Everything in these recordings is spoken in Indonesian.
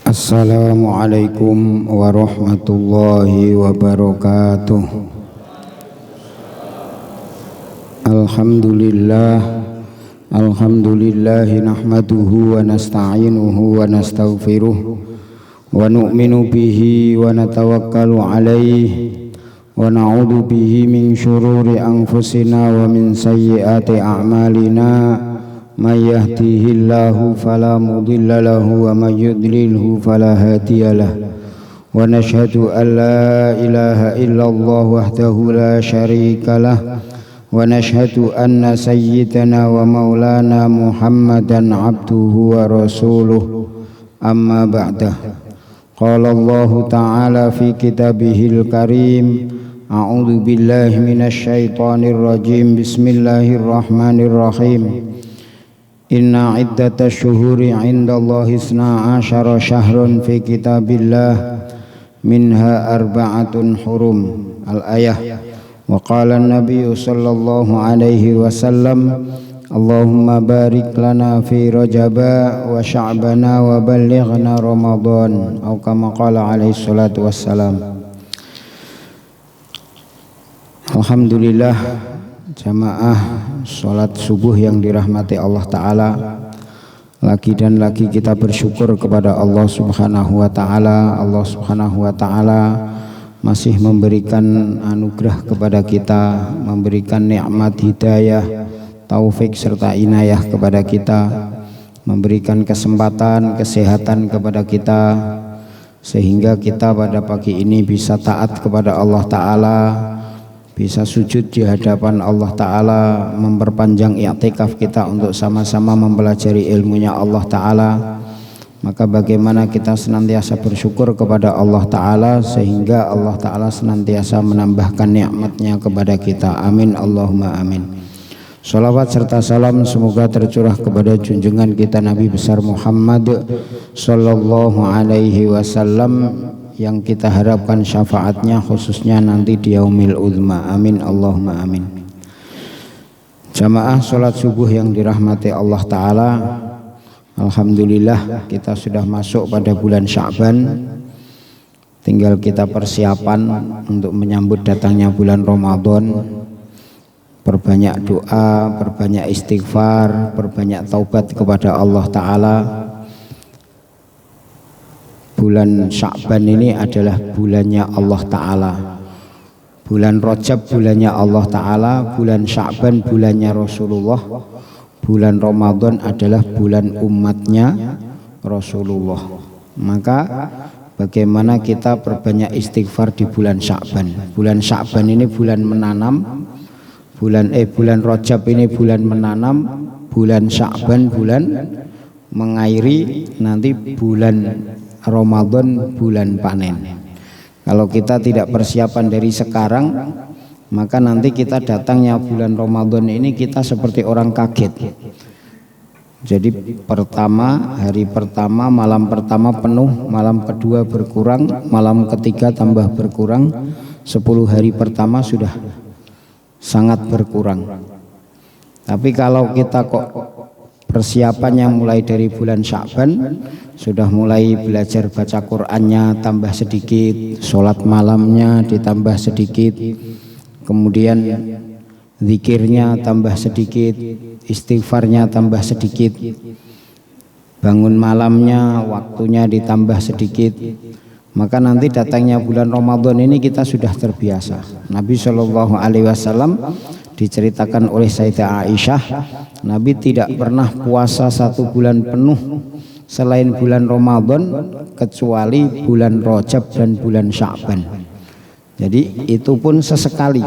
Assalamualaikum warahmatullahi wabarakatuh. Alhamdulillahi nahmaduhu wa nasta'inuhu wa nastaghfiruh wa nu'minu bihi wa natawakkalu alaihi wa na'udzu bihi min syururi anfusina wa min sayyiati a'malina. May yahdihillahu fala mudilla lahu wa may yudlilhu fala hadiya lahu. Wa nashhadu an la ilaha illallah wahdahu la syarika lah. Wa nashhadu anna sayyidana wa maulana Muhammadan abduhu wa rasuluh. Amma ba'dah. Qala Allah ta'ala fi kitabihil karim. A'udzu billahi minasy syaithanir rajim. Bismillahirrahmanirrahim. Inna iddatash syuhuri 'indallahi 12 syahrun fi kitabillah minha arba'atun hurum. Al-ayah. Wa qala an-nabiy sallallahu alaihi wasallam Allahumma barik lana fi Rajaba wa Sya'bana wa ballighna Ramadan atau kama qala alaihi salatu wassalam. Alhamdulillah, jamaah sholat subuh yang dirahmati Allah Ta'ala, lagi dan lagi kita bersyukur kepada Allah Subhanahu wa Ta'ala. Allah Subhanahu wa Ta'ala masih memberikan anugerah kepada kita, memberikan nikmat hidayah, taufik serta inayah kepada kita, memberikan kesempatan, kesehatan kepada kita, sehingga kita pada pagi ini bisa taat kepada Allah Ta'ala, bisa sujud di hadapan Allah Ta'ala, memperpanjang i'tikaf kita untuk sama-sama mempelajari ilmunya Allah Ta'ala. Maka bagaimana kita senantiasa bersyukur kepada Allah Ta'ala, sehingga Allah Ta'ala senantiasa menambahkan nikmatnya kepada kita. Amin Allahumma amin. Salawat serta salam semoga tercurah kepada junjungan kita Nabi besar Muhammad sallallahu alaihi wasallam, yang kita harapkan syafaatnya khususnya nanti di yaumil uzma. Amin Allahumma amin. Jamaah sholat subuh yang dirahmati Allah Ta'ala, alhamdulillah kita sudah masuk pada bulan Sya'ban. Tinggal kita persiapan untuk menyambut datangnya bulan Ramadan. Perbanyak doa, perbanyak istighfar, perbanyak taubat kepada Allah Ta'ala. Bulan Sya'ban ini adalah bulannya Allah Ta'ala. Bulan Rajab bulannya Allah Ta'ala, bulan Sya'ban bulannya Rasulullah, bulan Ramadan adalah bulan umatnya Rasulullah. Maka bagaimana kita perbanyak istighfar di bulan Sya'ban. Bulan Sya'ban ini bulan menanam, bulan Rajab ini bulan menanam, bulan Sya'ban bulan mengairi, nanti bulan Ramadan bulan panen. Kalau kita tidak persiapan dari sekarang, maka nanti kita datangnya bulan Ramadan ini kita seperti orang kaget. Jadi hari pertama, malam pertama penuh, malam kedua berkurang, malam ketiga tambah berkurang, 10 hari pertama sudah sangat berkurang. Tapi kalau kita kok persiapannya mulai dari bulan Sya'ban, sudah mulai belajar baca Qur'annya tambah sedikit, sholat malamnya ditambah sedikit, kemudian zikirnya tambah sedikit, istighfarnya tambah sedikit, bangun malamnya waktunya ditambah sedikit, maka nanti datangnya bulan Ramadan ini kita sudah terbiasa. Nabi Shallallahu Alaihi Wasallam diceritakan oleh Sayyidah Aisyah, Nabi tidak pernah puasa 1 bulan penuh selain bulan Ramadan, kecuali bulan Rajab dan bulan Sya'ban. Jadi itu pun sesekali.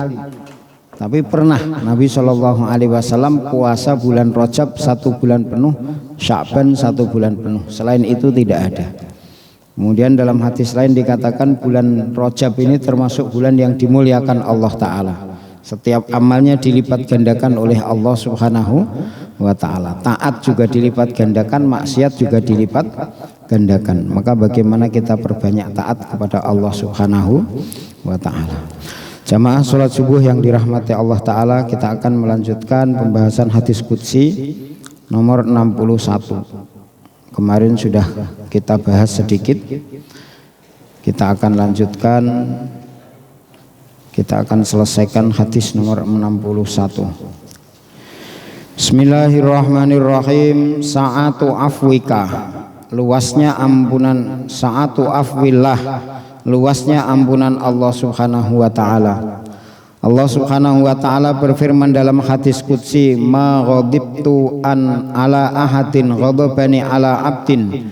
Tapi pernah Nabi Shallallahu Alaihi Wasallam puasa bulan Rajab 1 bulan penuh, Sya'ban 1 bulan penuh. Selain itu tidak ada. Kemudian dalam hadis lain dikatakan bulan Rajab ini termasuk bulan yang dimuliakan Allah Ta'ala. Setiap amalnya dilipat gandakan oleh Allah Subhanahu wa Ta'ala. Taat juga dilipat gandakan, maksiat juga dilipat gandakan. Maka bagaimana kita perbanyak taat kepada Allah Subhanahu wa Ta'ala. Jamaah sholat subuh yang dirahmati Allah Ta'ala, kita akan melanjutkan pembahasan hadis qudsi nomor 61. Kemarin sudah kita bahas sedikit. Kita akan lanjutkan, kita akan selesaikan hadis nomor 61. Bismillahirrahmanirrahim. Sa'atu afwika, luasnya ampunan, sa'atu afwillah, luasnya ampunan Allah Subhanahu wa ta'ala. Allah Subhanahu wa ta'ala berfirman dalam hadis qudsi, ma ghadibtu an ala ahadin ghadabani ala abdin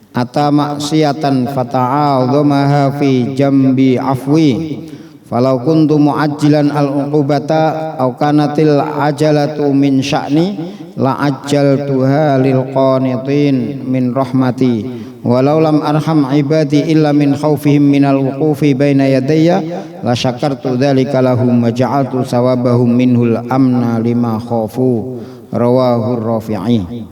ata maksiatan fata'adhamaha fi jambi afwi falau kuntu mu'ajjilan al-uqubata aw kanatil ajalatu min sya'ni la ajjaltuha lil qanitin min rahmati walau lam arham ibadi illa min khawfihim minal wuqufi baina yadayya la syakartu dzalika lahum wa ja'altu sawabahum minhul amna lima khafu. Rawahu Rafi'i.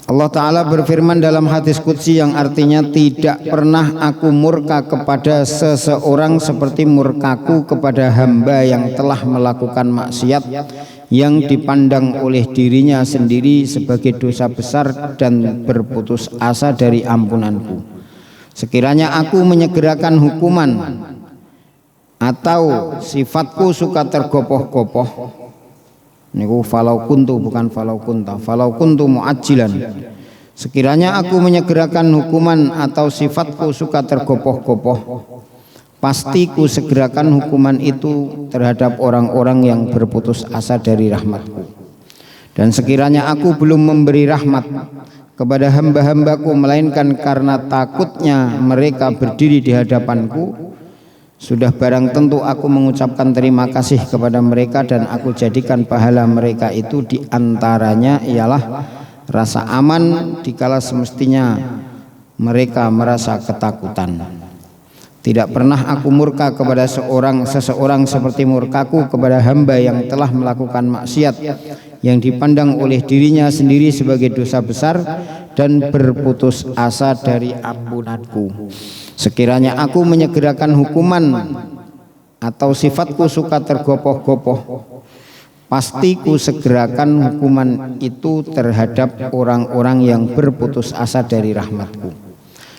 Allah Ta'ala berfirman dalam hadis qudsi yang artinya, tidak pernah aku murka kepada seseorang seperti murkaku kepada hamba yang telah melakukan maksiat yang dipandang oleh dirinya sendiri sebagai dosa besar dan berputus asa dari ampunanku. Sekiranya aku menyegerakan hukuman atau sifatku suka tergopoh-gopoh, niku falau kuntu, bukan falau kunta, falau kuntu mu'ajjilan, sekiranya aku menyegerakan hukuman atau sifatku suka tergopoh-gopoh, pasti ku segerakan hukuman itu terhadap orang-orang yang berputus asa dari rahmatku. Dan sekiranya aku belum memberi rahmat kepada hamba-hambaku melainkan karena takutnya mereka berdiri di hadapanku, sudah barang tentu aku mengucapkan terima kasih kepada mereka dan aku jadikan pahala mereka itu diantaranya ialah rasa aman dikala semestinya mereka merasa ketakutan. Tidak pernah aku murka kepada seseorang seperti murkaku kepada hamba yang telah melakukan maksiat yang dipandang oleh dirinya sendiri sebagai dosa besar dan berputus asa dari ampunanku. Sekiranya aku menyegerakan hukuman atau sifatku suka tergopoh-gopoh, pasti ku segerakan hukuman itu terhadap orang-orang yang berputus asa dari rahmatku.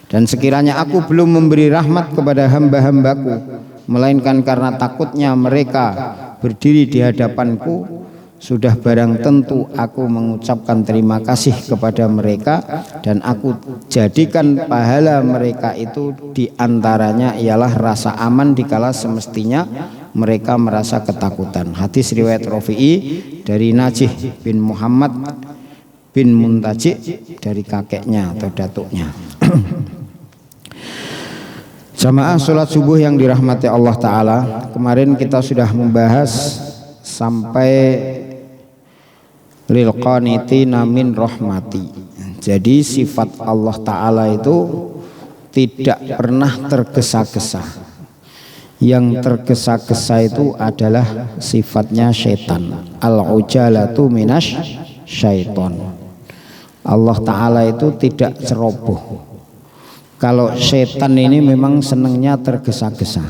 Dan sekiranya aku belum memberi rahmat kepada hamba-hambaku melainkan karena takutnya mereka berdiri di hadapanku, sudah barang tentu aku mengucapkan terima kasih kepada mereka dan aku jadikan pahala mereka itu diantaranya ialah rasa aman dikala semestinya mereka merasa ketakutan. Hadis riwayat Rafi'i dari Najih bin Muhammad bin Muntaji dari kakeknya atau datuknya. Jamaah sholat subuh yang dirahmati Allah Ta'ala, kemarin kita sudah membahas sampai lil qanitina min rahmati. Jadi sifat Allah Ta'ala itu tidak pernah tergesa-gesa. Yang tergesa-gesa itu adalah sifatnya syaitan. Al-ujalatu minas syaiton. Allah Ta'ala itu tidak ceroboh. Kalau syaitan ini memang senangnya tergesa-gesa.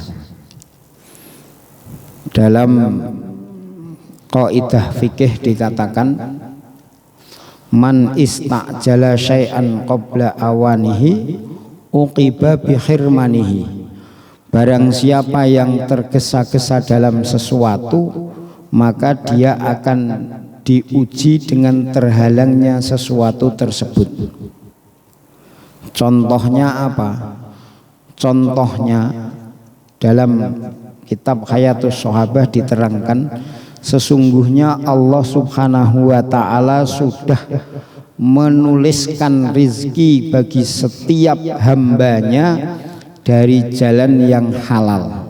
Dalam qaidah fikih dikatakan, man istajala syai'an qabla awanihi uqiba bi khirmanihi. Barang siapa yang tergesa-gesa dalam sesuatu, maka dia akan diuji dengan terhalangnya sesuatu tersebut. Contohnya apa? Contohnya dalam kitab Hayatus Sahabah diterangkan, sesungguhnya Allah Subhanahu wa ta'ala sudah menuliskan rizki bagi setiap hambanya dari jalan yang halal.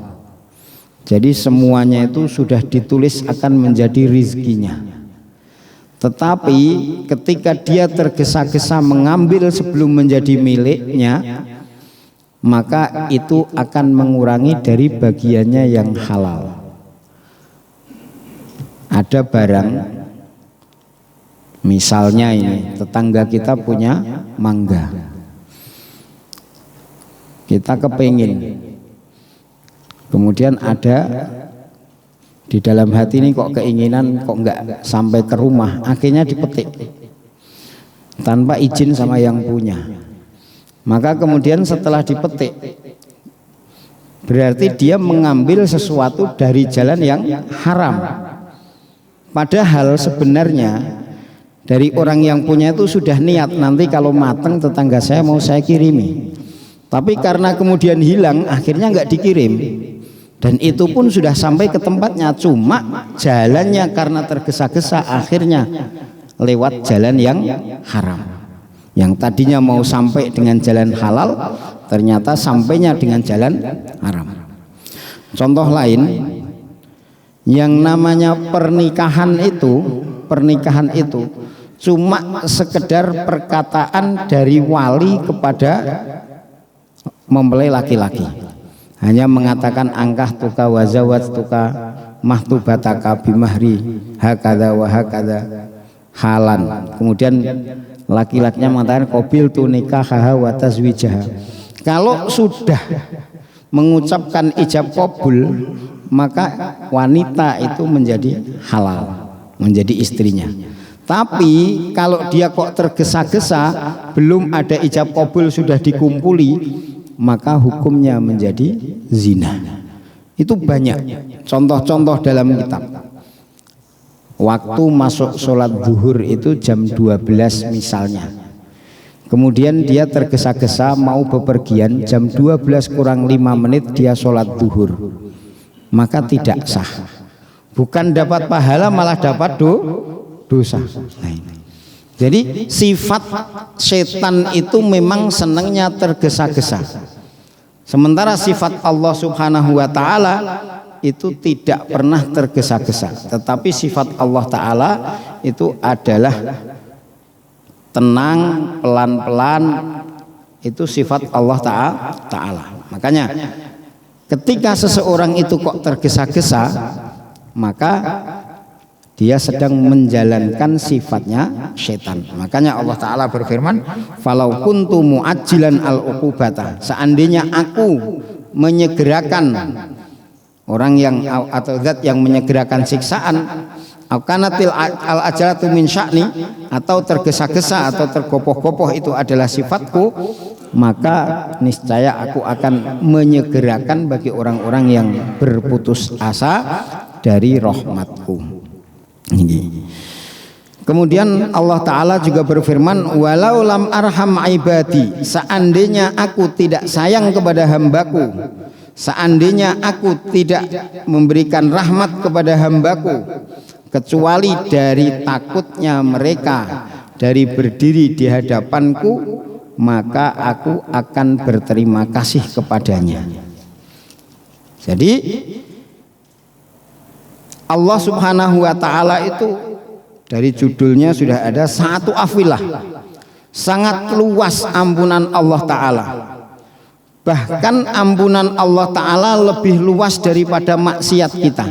Jadi semuanya itu sudah ditulis akan menjadi rizkinya. Tetapi ketika dia tergesa-gesa mengambil sebelum menjadi miliknya, maka itu akan mengurangi dari bagiannya yang halal. Ada barang, misalnya ini tetangga kita punya mangga, kita kepingin, kemudian ada di dalam hati ini kok keinginan kok enggak sampai ke rumah, akhirnya dipetik. tanpa izin sama yang punya. Maka kemudian setelah dipetik, berarti dia mengambil sesuatu dari jalan yang haram. Padahal sebenarnya dari orang yang punya itu sudah niat, nanti kalau matang tetangga saya mau saya kirimi. Tapi karena kemudian hilang, akhirnya nggak dikirim. Dan itu pun sudah sampai ke tempatnya, cuma jalannya karena tergesa-gesa akhirnya lewat jalan yang haram. Yang tadinya mau sampai dengan jalan halal, ternyata sampainya dengan jalan haram. Contoh lain, yang namanya pernikahan itu cuma sekedar perkataan dari wali kepada mempelai laki-laki. Hanya mengatakan angkah tuka wazawat tuka mahtubataka bimahri hakada wa hakada halan. Kemudian laki-lakinya mengatakan qabil tu nikahaha wa tazwijaha. Kalau sudah mengucapkan ijab qabul, maka wanita itu menjadi halal, menjadi istrinya. Tapi kalau dia kok tergesa-gesa, belum ada ijab qabul sudah dikumpuli, maka hukumnya menjadi zina. Itu banyak contoh-contoh dalam kitab. Waktu masuk sholat zuhur itu jam 12 misalnya, kemudian dia tergesa-gesa mau bepergian, jam 12 kurang 5 menit dia sholat zuhur, maka tidak sah. Bukan dapat pahala, malah dapat dosa. Jadi sifat setan itu memang senangnya tergesa-gesa. Sementara sifat Allah Subhanahu wa Ta'ala itu tidak pernah tergesa-gesa. Tetapi sifat Allah Ta'ala itu adalah tenang, pelan-pelan. Itu sifat Allah Ta'ala. Makanya ketika seseorang itu kok tergesa-gesa, maka dia sedang menjalankan sifatnya setan. Makanya Allah Ta'ala berfirman, falau kuntu mu'ajjilan al-uqubata, seandainya aku menyegerakan orang yang atau zat yang menyegerakan siksaan, akanatil al-ajalatu min sya'ni, atau tergesa-gesa atau tergopoh-gopoh itu adalah sifatku, maka niscaya aku akan menyegerakan bagi orang-orang yang berputus asa dari rahmatku. Ini. Kemudian Allah Ta'ala juga berfirman, walau lam arham ibadi, seandainya aku tidak sayang kepada hambaku, seandainya aku tidak memberikan rahmat kepada hambaku, kecuali dari takutnya mereka dari berdiri di hadapanku, maka aku akan berterima kasih kepadanya. Jadi Allah Subhanahu wa Ta'ala itu dari judulnya sudah ada satu afilah, sangat luas ampunan Allah Ta'ala. Bahkan ampunan Allah Ta'ala lebih luas daripada maksiat kita.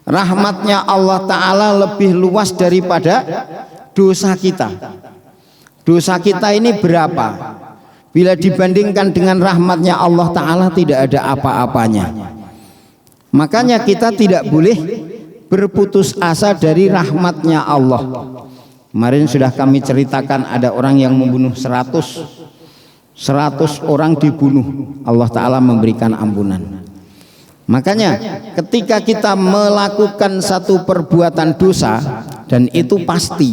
Rahmatnya Allah Ta'ala lebih luas daripada dosa kita. Dosa kita ini berapa? Bila dibandingkan dengan rahmatnya Allah Ta'ala, tidak ada apa-apanya. Makanya kita tidak boleh berputus asa dari rahmatnya Allah. Kemarin sudah kami ceritakan ada orang yang membunuh 100 orang dibunuh, Allah Ta'ala memberikan ampunan. Makanya ketika kita melakukan satu perbuatan dosa, dan itu pasti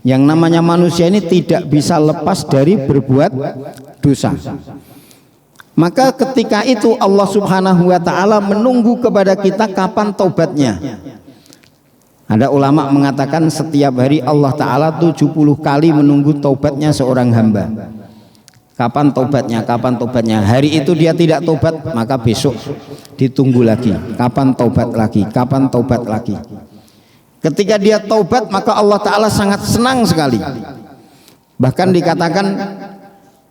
yang namanya manusia ini tidak bisa lepas dari berbuat dosa, maka ketika itu Allah Subhanahu wa Ta'ala menunggu kepada kita kapan taubatnya. Ada ulama mengatakan setiap hari Allah Ta'ala 70 kali menunggu taubatnya seorang hamba. Kapan taubatnya? Kapan taubatnya? Hari itu dia tidak taubat, maka besok ditunggu lagi. Kapan taubat lagi? Kapan taubat lagi? Ketika dia taubat, maka Allah Ta'ala sangat senang sekali. Bahkan dikatakan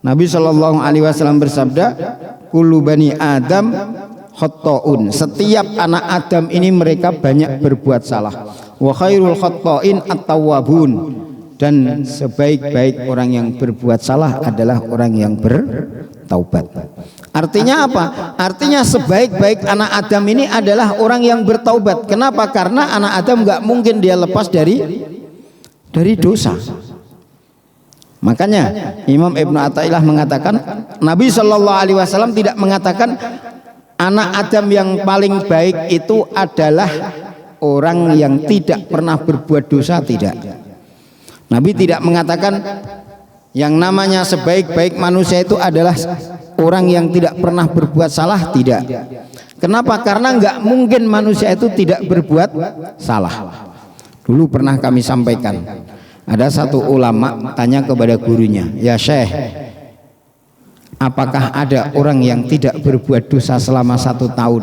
Nabi Shallallahu Alaihi Wasallam bersabda, kullu bani Adam khotta'un, setiap anak Adam ini mereka banyak berbuat salah. Wa khairul khotta'in at-tawwabun, dan sebaik-baik orang yang berbuat salah adalah orang yang bertaubat. Artinya apa? Artinya sebaik-baik anak Adam ini adalah orang yang bertaubat. Kenapa? Karena anak Adam nggak mungkin dia lepas dari dosa. Makanya Imam Ibnu Athaillah mengatakan Nabi Shallallahu Alaihi Wasallam tidak mengatakan anak Adam yang paling baik itu adalah orang yang tidak pernah berbuat dosa, tidak. Nabi tidak mengatakan yang namanya sebaik-baik manusia itu adalah orang yang tidak pernah berbuat salah, tidak. Kenapa? Karena nggak mungkin manusia itu tidak berbuat salah. Dulu pernah kami sampaikan, ada satu ulama tanya kepada gurunya, ya Syekh, apakah ada orang yang tidak berbuat dosa selama 1 tahun?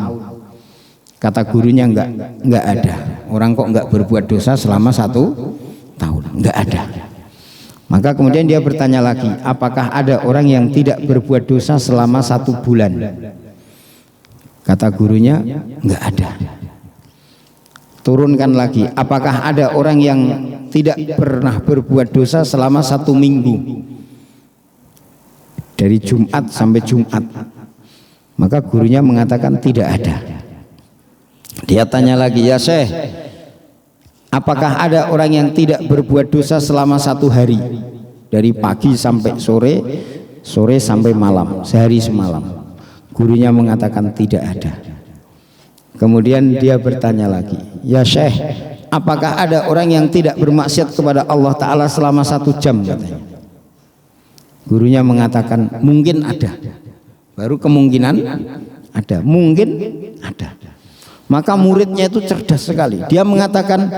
Kata gurunya, enggak ada. Orang kok enggak berbuat dosa selama 1 tahun? Enggak ada. Maka kemudian dia bertanya lagi, apakah ada orang yang tidak berbuat dosa selama 1 bulan? Kata gurunya, enggak ada. Turunkan lagi, apakah ada orang yang tidak pernah berbuat dosa selama 1 minggu? Dari Jumat sampai Jumat. Maka gurunya mengatakan tidak ada. Dia tanya lagi, ya Syekh, apakah ada orang yang tidak berbuat dosa selama 1 hari? Dari pagi sampai sore, sore sampai malam, sehari semalam. Gurunya mengatakan tidak ada. Kemudian dia bertanya lagi, ya Syekh, apakah ada orang yang tidak bermaksiat kepada Allah Ta'ala selama 1 jam? Katanya. Gurunya mengatakan mungkin ada. Baru kemungkinan ada, mungkin ada. Maka muridnya itu cerdas sekali. Dia mengatakan,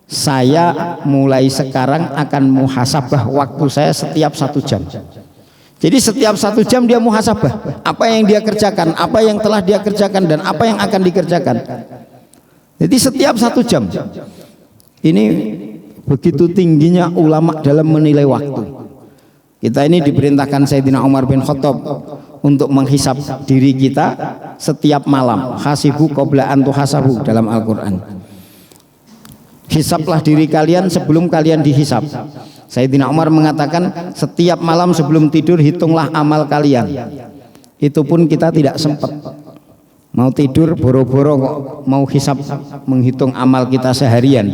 saya mulai sekarang akan muhasabah waktu saya setiap 1 jam. Jadi setiap 1 jam dia muhasabah apa yang dia kerjakan, apa yang telah dia kerjakan, dan apa yang akan dikerjakan. Jadi setiap 1 jam. Ini begitu tingginya ulama dalam menilai waktu. Kita ini diperintahkan Sayyidina Umar bin Khattab untuk menghisap diri kita setiap malam. Hasibu qabla an tuhasabu dalam Al-Quran. Hisaplah diri kalian sebelum kalian dihisap. Sayyidina Umar mengatakan setiap malam sebelum tidur hitunglah amal kalian. Itu pun kita tidak sempat. Mau tidur boro-boro kok mau hisap menghitung amal kita seharian.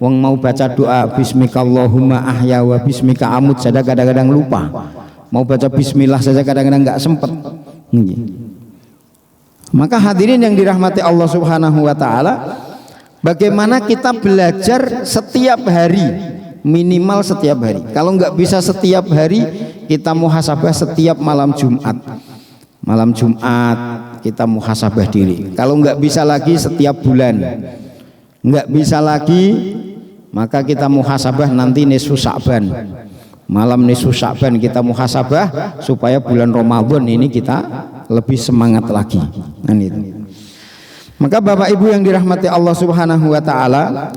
Wong mau baca doa bismikallahumma ahya wa bismika amut saja kadang-kadang lupa. Mau baca bismillah saja kadang-kadang nggak sempat. Maka hadirin yang dirahmati Allah Subhanahu wa taala, bagaimana kita belajar setiap hari, minimal setiap hari. Kalau nggak bisa setiap hari, kita muhasabah setiap malam Jumat. Malam Jumat kita muhasabah diri. Kalau nggak bisa lagi setiap bulan, nggak bisa lagi, maka kita muhasabah nanti nisfu Sya'ban. Malam nisfu Sya'ban kita muhasabah supaya bulan Ramadan ini kita lebih semangat lagi. Nah, itu. Maka Bapak Ibu yang dirahmati Allah Subhanahu wa taala,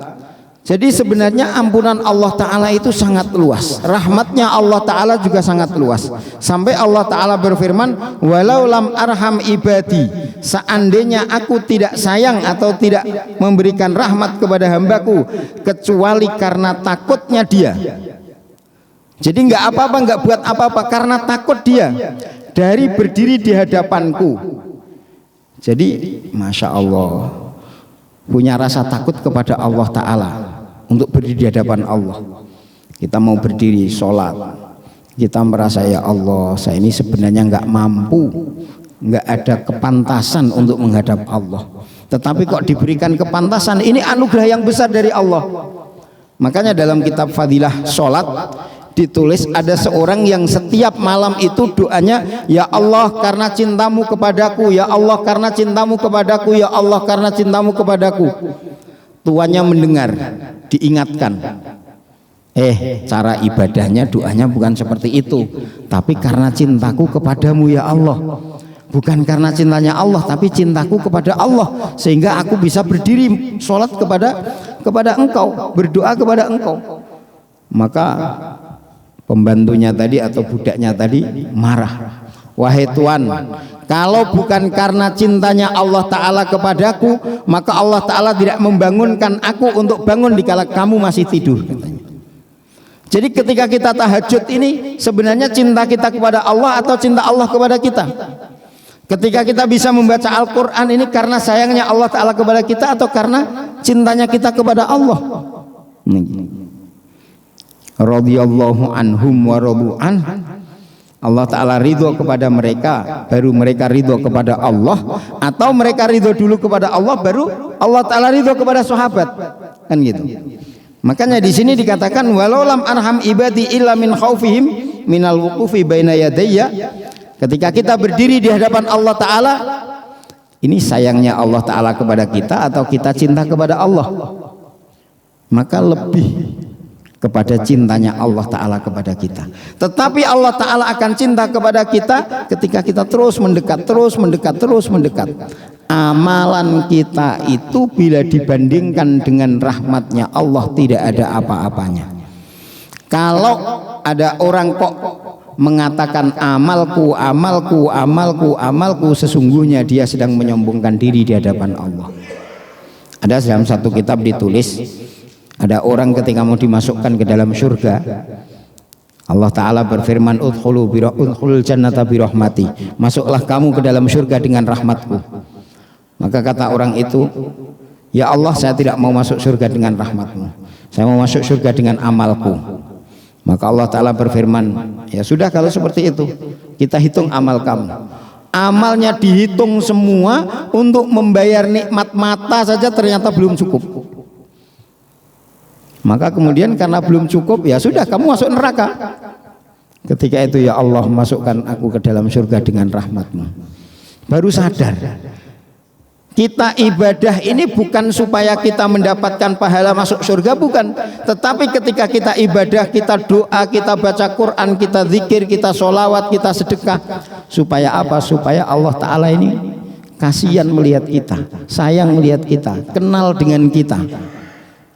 jadi sebenarnya ampunan Allah Ta'ala itu sangat luas. Rahmatnya Allah Ta'ala juga sangat luas. Sampai Allah Ta'ala berfirman, walau lam arham ibadi, seandainya aku tidak sayang atau tidak memberikan rahmat kepada hambaku, kecuali karena takutnya dia. Jadi nggak apa-apa, nggak buat apa-apa, karena takut dia dari berdiri di hadapanku. Jadi Masya Allah, punya rasa takut kepada Allah Ta'ala untuk berdiri di hadapan Allah. Kita mau berdiri sholat, kita merasa ya Allah, saya ini sebenarnya nggak mampu, nggak ada kepantasan untuk menghadap Allah, tetapi kok diberikan kepantasan, ini anugerah yang besar dari Allah. Makanya dalam kitab Fadilah Sholat ditulis ada seorang yang setiap malam itu doanya, ya Allah karena cintamu kepadaku, ya Allah karena cintamu kepadaku, ya Allah karena cintamu kepadaku. Tuannya mendengar, diingatkan, cara ibadahnya doanya bukan seperti itu, tapi karena cintaku kepadamu ya Allah. Bukan karena cintanya Allah, tapi cintaku kepada Allah, sehingga aku bisa berdiri sholat kepada engkau, berdoa kepada engkau. Maka pembantunya tadi atau budaknya tadi marah, wahai Tuan, kalau bukan karena cintanya Allah Ta'ala kepadaku, maka Allah Ta'ala tidak membangunkan aku untuk bangun dikala kamu masih tidur, katanya. Jadi ketika kita tahajud ini sebenarnya cinta kita kepada Allah atau cinta Allah kepada kita? Ketika kita bisa membaca Al-Quran ini karena sayangnya Allah Ta'ala kepada kita atau karena cintanya kita kepada Allah? radhiyallahu anhum wa radu'an. Allah Ta'ala ridho kepada mereka, baru mereka ridho kepada Allah, atau mereka ridho dulu kepada Allah, baru Allah Ta'ala ridho kepada sahabat, kan gitu. Makanya di sini dikatakan walau lam arham ibadi illa min khaufihim minal wuqufi baina yadayya. Ketika kita berdiri di hadapan Allah Ta'ala, ini sayangnya Allah Ta'ala kepada kita atau kita cinta kepada Allah? Maka lebih kepada cintanya Allah Ta'ala kepada kita. Tetapi Allah Ta'ala akan cinta kepada kita ketika kita terus mendekat, terus mendekat, terus mendekat. Amalan kita itu bila dibandingkan dengan rahmatnya Allah tidak ada apa-apanya. Kalau ada orang kok mengatakan amalku, amalku, amalku, amalku, sesungguhnya dia sedang menyombongkan diri di hadapan Allah. Ada dalam satu kitab ditulis, ada orang ketika mau dimasukkan ke dalam surga, Allah Ta'ala berfirman udkhulul jannata birahmati, masuklah kamu ke dalam surga dengan rahmatku. Maka kata orang itu, ya Allah, saya tidak mau masuk surga dengan rahmatmu, saya mau masuk surga dengan amalku. Maka Allah Ta'ala berfirman, ya sudah, kalau seperti itu kita hitung amal kamu. Amalnya dihitung semua, untuk membayar nikmat mata saja ternyata belum cukup. Maka kemudian karena belum cukup, ya sudah, kamu masuk neraka. Ketika itu, ya Allah, masukkan aku ke dalam surga dengan rahmatmu. Baru sadar, kita ibadah ini bukan supaya kita mendapatkan pahala masuk surga, bukan. Tetapi ketika kita ibadah, kita doa, kita baca Quran, kita zikir, kita sholawat, kita sedekah, supaya apa? Supaya Allah Ta'ala ini kasihan melihat kita, sayang melihat kita, kenal dengan kita.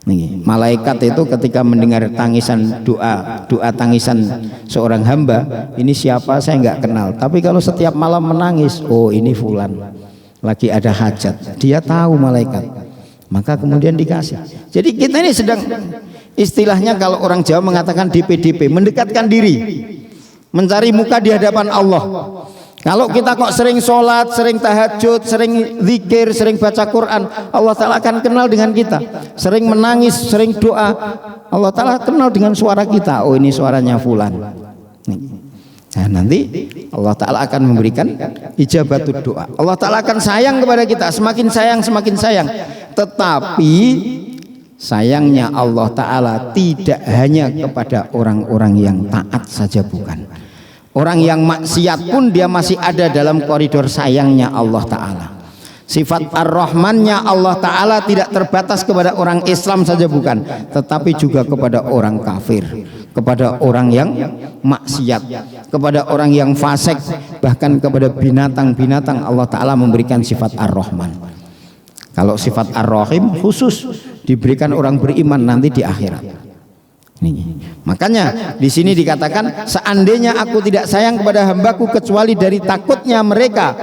Nih, malaikat itu ketika mendengar tangisan doa tangisan seorang hamba, ini siapa saya nggak kenal, tapi kalau setiap malam menangis, oh ini fulan lagi ada hajat, dia tahu malaikat, maka kemudian dikasih. Jadi kita ini sedang, istilahnya kalau orang Jawa mengatakan DP-DP, mendekatkan diri, mencari muka di hadapan Allah. Kalau kita kok sering sholat, sering tahajud, sering zikir, sering baca Quran, Allah Ta'ala akan kenal dengan kita. Sering menangis, sering doa, Allah Ta'ala kenal dengan suara kita, oh ini suaranya fulan. Nah nanti Allah Ta'ala akan memberikan ijabatul doa. Allah Ta'ala akan sayang kepada kita, semakin sayang, semakin sayang. Tetapi sayangnya Allah Ta'ala tidak hanya kepada orang-orang yang taat saja, bukan. Orang yang maksiat pun dia masih ada dalam koridor sayangnya Allah Ta'ala. Sifat ar-Rahmannya Allah Ta'ala tidak terbatas kepada orang Islam saja, bukan, tetapi juga kepada orang kafir, kepada orang yang maksiat, kepada orang yang fasik, bahkan kepada binatang-binatang Allah Ta'ala memberikan sifat ar-Rahman. Kalau sifat ar-Rahim khusus diberikan orang beriman nanti di akhirat. Makanya di sini dikatakan, seandainya aku tidak sayang kepada hambaku kecuali dari takutnya mereka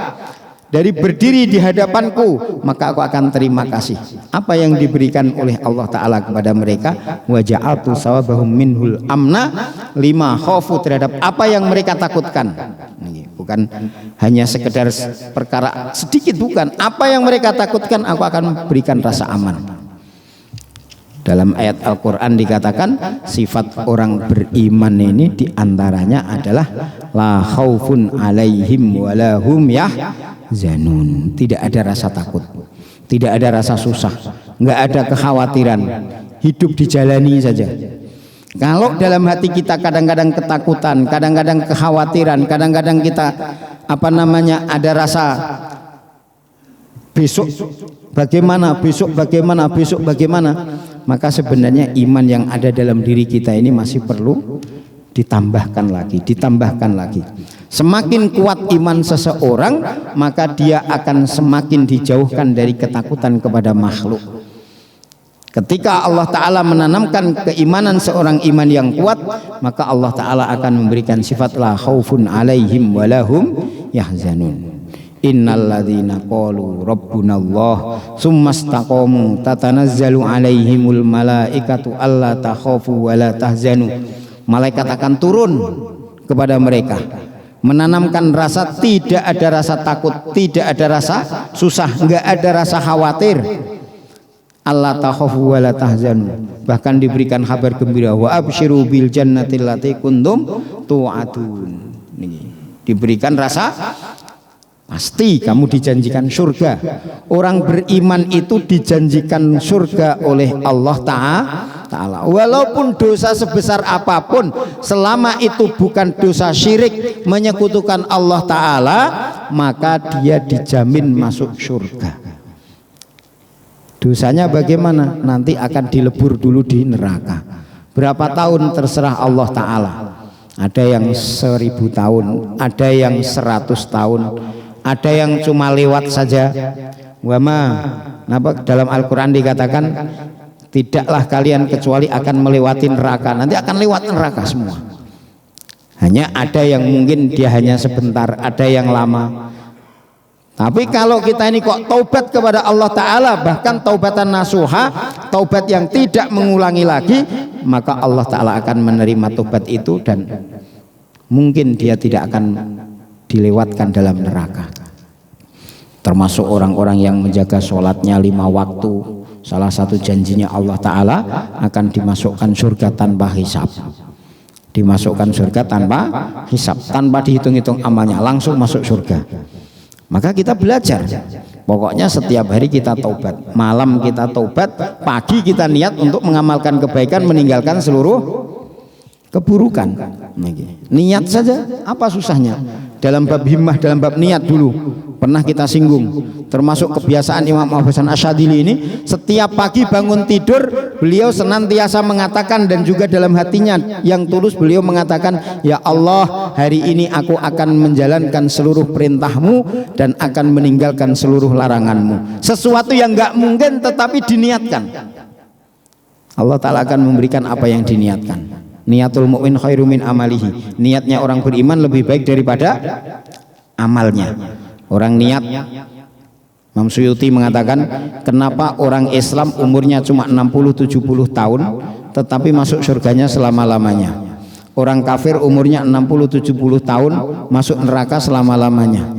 dari berdiri di hadapanku, maka aku akan terima kasih apa yang diberikan oleh Allah Ta'ala kepada mereka. Wa ja'altu sawabahum minhul amna lima khaufu, terhadap apa yang mereka takutkan. Bukan hanya sekedar perkara sedikit, bukan, apa yang mereka takutkan aku akan berikan rasa aman. Dalam ayat Al-Quran dikatakan sifat orang beriman ini diantaranya adalah la khaufun alaihim walahum yahzanun, tidak ada rasa takut, tidak ada rasa susah, nggak ada kekhawatiran, hidup dijalani saja. Kalau dalam hati kita kadang-kadang ketakutan, kadang-kadang kekhawatiran, kadang-kadang kita ada rasa besok bagaimana, besok bagaimana, besok bagaimana, maka sebenarnya iman yang ada dalam diri kita ini masih perlu ditambahkan lagi, ditambahkan lagi. Semakin kuat iman seseorang, maka dia akan semakin dijauhkan dari ketakutan kepada makhluk. Ketika Allah Ta'ala menanamkan keimanan seorang iman yang kuat, maka Allah Ta'ala akan memberikan sifat la khaufun alaihim walahum yahzanun. Innalladzina qalu rabbunallah tsumastaqamu tatanazzalu alaihimul malaikatu alla takhafu wa la tahzanu. Malaikat akan turun kepada mereka, menanamkan rasa tidak ada rasa takut, tidak ada rasa susah, enggak ada rasa khawatir. alla takhafu wa la tahzanu, bahkan diberikan kabar gembira, wa absyiru bil jannati allati kuntum tu'adun. Diberikan rasa pasti kamu dijanjikan surga. Orang beriman itu dijanjikan surga oleh Allah Ta'ala. Walaupun dosa sebesar apapun, selama itu bukan dosa syirik menyekutukan Allah Ta'ala, maka dia dijamin masuk surga. Dosanya bagaimana? Nanti akan dilebur dulu di neraka. Berapa tahun terserah Allah Ta'ala. Ada yang 1000 tahun, ada yang 100 tahun, ada yang cuma lewat saja. Wama, dalam Al-Quran dikatakan tidaklah kalian kecuali akan melewati neraka. Nanti akan lewat neraka semua. Hanya ada yang mungkin dia hanya sebentar, ada yang lama. Tapi kalau kita ini kok taubat kepada Allah Ta'ala, bahkan taubatan nasuha, taubat yang tidak mengulangi lagi, maka Allah Ta'ala akan menerima taubat itu dan mungkin dia tidak akan dilewatkan dalam neraka. Termasuk orang-orang yang menjaga sholatnya 5 waktu, salah satu janjinya Allah Ta'ala akan dimasukkan surga tanpa hisab. Dimasukkan surga tanpa hisab, tanpa dihitung-hitung amalnya, langsung masuk surga. Maka kita belajar, pokoknya setiap hari kita taubat, malam kita taubat, pagi kita niat untuk mengamalkan kebaikan, meninggalkan seluruh keburukan. Niat saja, apa susahnya? Dalam bab himmah, dalam bab niat dulu pernah kita singgung, termasuk kebiasaan Imam Abu Hasan Asyadili ini, setiap pagi bangun tidur beliau senantiasa mengatakan, dan juga dalam hatinya yang tulus beliau mengatakan, ya Allah, hari ini aku akan menjalankan seluruh perintahmu dan akan meninggalkan seluruh laranganmu. Sesuatu yang nggak mungkin tetapi diniatkan, Allah Ta'ala akan memberikan apa yang diniatkan. Niatul mu'min khairu min amalihi, niatnya orang beriman lebih baik daripada amalnya. Orang niat, Imam Suyuti mengatakan, kenapa orang Islam umurnya cuma 60-70 tahun tetapi masuk surganya selama-lamanya. Orang kafir umurnya 60-70 tahun masuk neraka selama-lamanya.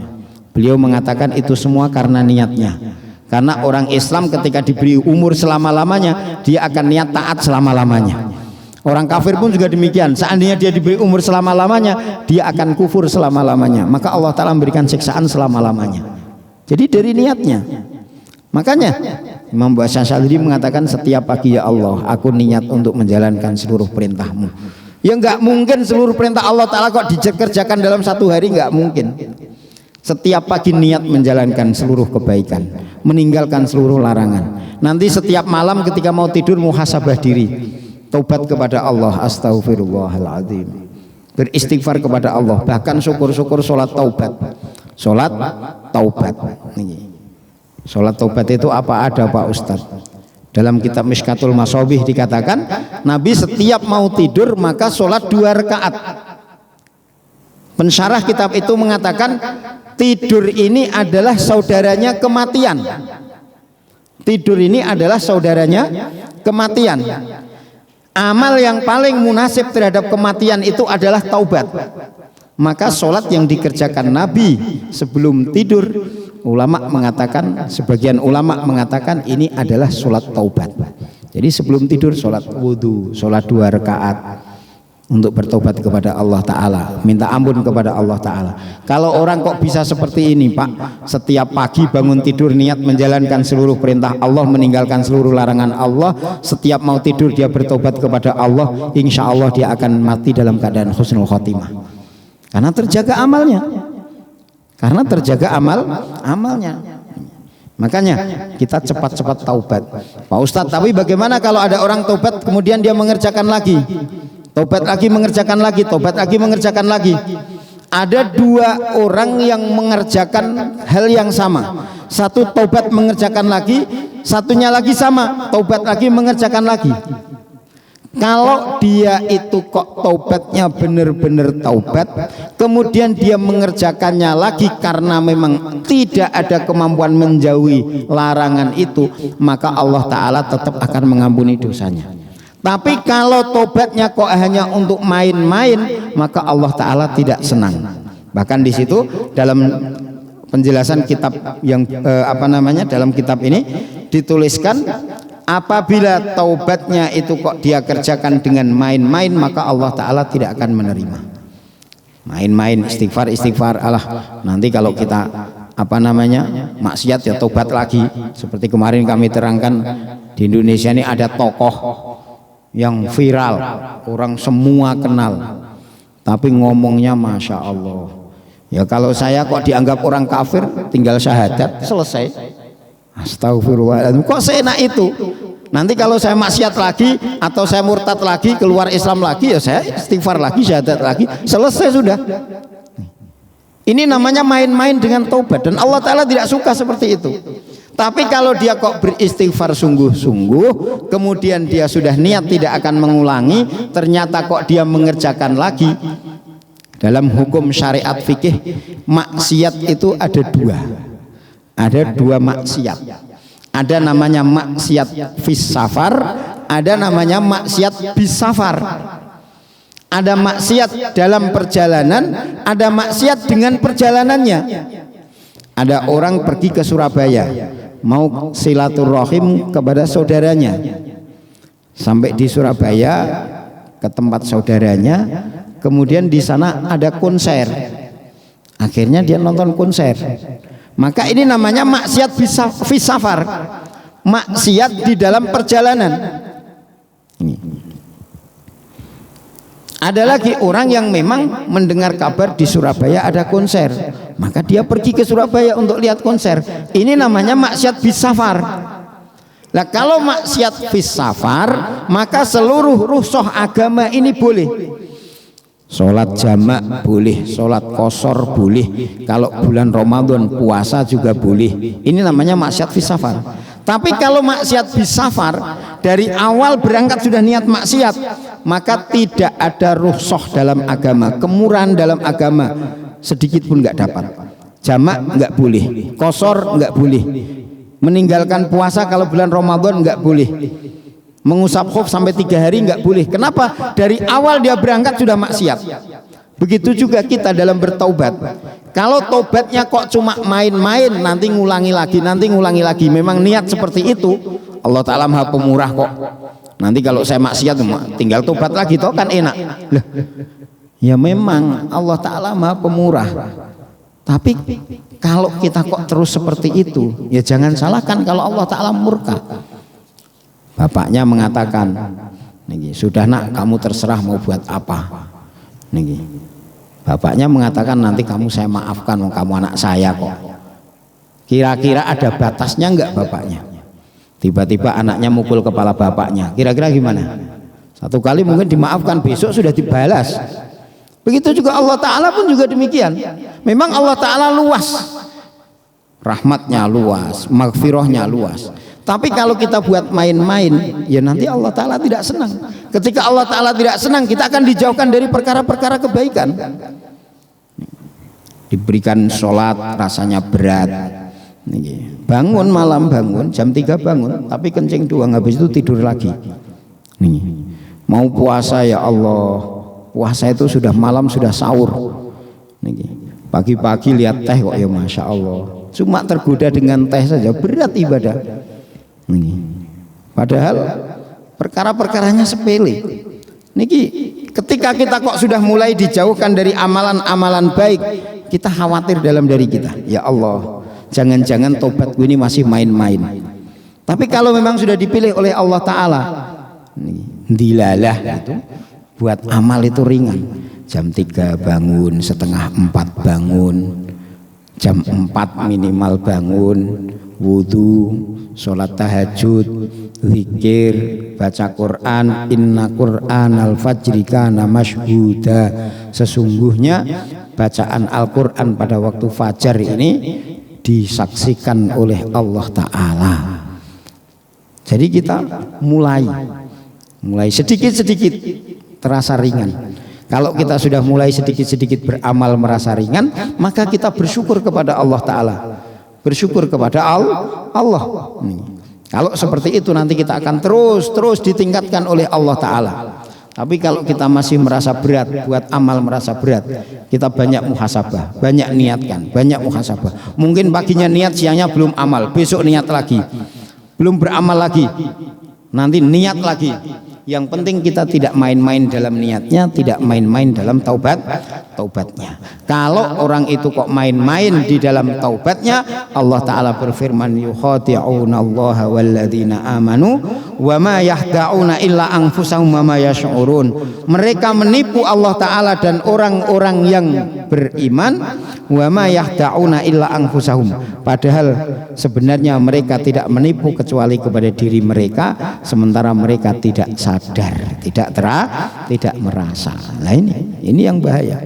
Beliau mengatakan itu semua karena niatnya. Karena orang Islam ketika diberi umur selama-lamanya, dia akan niat taat selama-lamanya. Orang kafir pun juga demikian, seandainya dia diberi umur selama-lamanya, dia akan kufur selama-lamanya, maka Allah Ta'ala memberikan siksaan selama-lamanya. Jadi dari niatnya. Makanya Imam Abu Hasan Asyadili mengatakan, setiap pagi, ya Allah, aku niat untuk menjalankan seluruh perintahmu. Ya nggak mungkin seluruh perintah Allah Ta'ala kok dikerjakan dalam satu hari, nggak mungkin. Setiap pagi niat menjalankan seluruh kebaikan, meninggalkan seluruh larangan. Nanti setiap malam ketika mau tidur muhasabah diri, taubat kepada Allah, astaghfirullahaladzim, beristighfar kepada Allah, bahkan syukur-syukur sholat taubat. Sholat taubat. Sholat taubat itu apa ada Pak Ustadz? Dalam kitab Mishkatul Masabih dikatakan, Nabi setiap mau tidur maka sholat 2 rakaat. Pensyarah kitab itu mengatakan, tidur ini adalah saudaranya kematian. Tidur ini adalah saudaranya kematian. Amal yang paling munasib terhadap kematian itu adalah taubat. Maka sholat yang dikerjakan Nabi sebelum tidur, ulama mengatakan, sebagian ulama mengatakan ini adalah sholat taubat. Jadi sebelum tidur sholat wudhu, sholat 2 rakaat untuk bertobat kepada Allah Ta'ala, minta ampun kepada Allah Ta'ala. Kalau orang kok bisa seperti ini Pak, setiap pagi bangun tidur niat menjalankan seluruh perintah Allah, meninggalkan seluruh larangan Allah, setiap mau tidur dia bertobat kepada Allah, insya Allah dia akan mati dalam keadaan husnul khotimah, karena terjaga amalnya, karena terjaga amalnya. Makanya kita cepat-cepat taubat Pak Ustadz. Tapi bagaimana kalau ada orang taubat kemudian dia mengerjakan lagi, taubat lagi, mengerjakan lagi, taubat lagi, mengerjakan lagi. Ada 2 orang yang mengerjakan hal yang sama. Satu taubat mengerjakan lagi, satunya lagi sama, taubat lagi, mengerjakan lagi. Kalau dia itu kok taubatnya benar-benar taubat, kemudian dia mengerjakannya lagi karena memang tidak ada kemampuan menjauhi larangan itu, maka Allah Ta'ala tetap akan mengampuni dosanya. Tapi kalau tobatnya kok hanya untuk main-main, maka Allah Ta'ala tidak senang. Bahkan di situ dalam penjelasan kitab yang dalam kitab ini dituliskan, Apabila taubatnya itu kok dia kerjakan dengan main-main, maka Allah Ta'ala tidak akan menerima. Main-main, istighfar, alah nanti kalau kita maksiat ya taubat lagi. Seperti kemarin kami terangkan, di Indonesia ini ada tokoh yang viral, orang semua kenal, tapi ngomongnya Masya Allah. Ya kalau saya kok dianggap orang kafir, tinggal syahadat selesai. Astagfirullahaladzim, kok seenak itu? Nanti kalau saya maksiat lagi atau saya murtad lagi, keluar Islam lagi, ya saya istighfar lagi, syahadat lagi, selesai sudah. Ini namanya main-main dengan taubat, dan Allah Ta'ala tidak suka seperti itu. Tapi kalau dia kok beristighfar sungguh-sungguh, kemudian dia sudah niat tidak akan mengulangi, ternyata kok dia mengerjakan lagi. Dalam hukum syariat fikih, maksiat itu ada dua. Ada dua maksiat. Ada namanya maksiat fis safar, ada namanya maksiat bis safar. Ada maksiat dalam perjalanan, ada maksiat dengan perjalanannya. Ada orang pergi ke Surabaya, mau silaturahim kepada saudaranya. Sampai di Surabaya ke tempat saudaranya, kemudian di sana ada konser. Akhirnya dia nonton konser. Maka ini namanya maksiat fis safar, maksiat di dalam perjalanan. Ada lagi orang yang memang mendengar kabar di Surabaya ada konser, maka dia pergi ke Surabaya untuk lihat konser. Ini namanya maksiat fis safar. Nah, kalau maksiat fis safar, maka seluruh rukhsah agama ini boleh. Sholat jamak boleh, sholat qashar boleh, kalau bulan Ramadan puasa juga boleh. Ini namanya maksiat fis safar. Tapi kalau maksiat fis safar, dari awal berangkat sudah niat maksiat, maka tidak ada rukhsah dalam agama, kemurahan dalam agama sedikit pun nggak dapat. Jamak nggak boleh, qashar nggak boleh, meninggalkan puasa kalau bulan Ramadan nggak boleh, mengusap khuf sampai 3 hari nggak boleh. Kenapa? Dari awal dia berangkat sudah maksiat. Begitu juga kita dalam bertaubat. Kalau taubatnya kok cuma main-main, nanti ngulangi lagi, memang niat seperti itu, Allah Ta'ala Maha Pemurah kok. Nanti kalau saya maksiat tinggal taubat lagi, toh kan enak. Loh, ya memang Allah Ta'ala Maha Pemurah. Tapi kalau kita kok terus seperti itu, ya jangan salahkan kalau Allah Ta'ala murka. Bapaknya mengatakan, sudah nak, kamu terserah mau buat apa. Bapaknya mengatakan, nanti kamu saya maafkan, kamu anak saya kok. Kira-kira ada batasnya enggak bapaknya? Tiba-tiba anaknya mukul kepala bapaknya, kira-kira gimana? Satu kali mungkin dimaafkan, besok sudah dibalas. Begitu juga Allah Ta'ala pun juga demikian. Memang Allah Ta'ala luas, rahmatnya luas, maghfirahnya luas. Tapi kalau kita buat main-main, ya nanti Allah Ta'ala tidak senang. Ketika Allah Ta'ala tidak senang, kita akan dijauhkan dari perkara-perkara kebaikan. Diberikan sholat rasanya berat, bangun malam, bangun jam 3 bangun, tapi kencing doang, habis itu tidur lagi. Mau puasa, ya Allah, puasa itu sudah malam, sudah sahur, pagi-pagi lihat teh kok, ya Masya Allah, cuma tergoda dengan teh saja berat ibadah. Padahal perkara-perkaranya sepele. Niki, ketika kita kok sudah mulai dijauhkan dari amalan-amalan baik, kita khawatir dalam diri kita, ya Allah, jangan-jangan tobatku ini masih main-main. Tapi kalau memang sudah dipilih oleh Allah Ta'ala, dilalah itu, buat amal itu ringan. Jam 3 bangun, setengah 4 bangun, jam 4 minimal bangun, wudu, sholat tahajud, zikir, baca Quran. Inna Quran al-fajri kana masyhuda. Sesungguhnya bacaan Al-Quran pada waktu fajar ini disaksikan oleh Allah Ta'ala. Jadi kita mulai sedikit-sedikit terasa ringan. Kalau kita sudah mulai sedikit-sedikit beramal merasa ringan, maka kita bersyukur kepada Allah Ta'ala, bersyukur kepada Allah. Kalau seperti itu nanti kita akan terus ditingkatkan oleh Allah Ta'ala. Tapi kalau kita masih merasa berat, buat amal merasa berat, kita banyak muhasabah, banyak niatkan, banyak muhasabah. Mungkin paginya niat, siangnya belum amal, besok niat lagi, belum beramal lagi. Nanti niat lagi. Yang penting kita tidak main-main dalam niatnya, tidak main-main dalam taubatnya. Kalau orang itu kok main-main di dalam taubatnya, Allah Ta'ala berfirman, yukhadi'una Allah walladzina amanu wa ma yahda'una illa anfusahum wa ma yash'urun. Mereka menipu Allah Ta'ala dan orang-orang yang beriman, wa ma yahda'una illa anfusahum. Padahal sebenarnya mereka tidak menipu kecuali kepada diri mereka, sementara mereka tidak sadar, tidak merasa. Nah ini yang bahaya.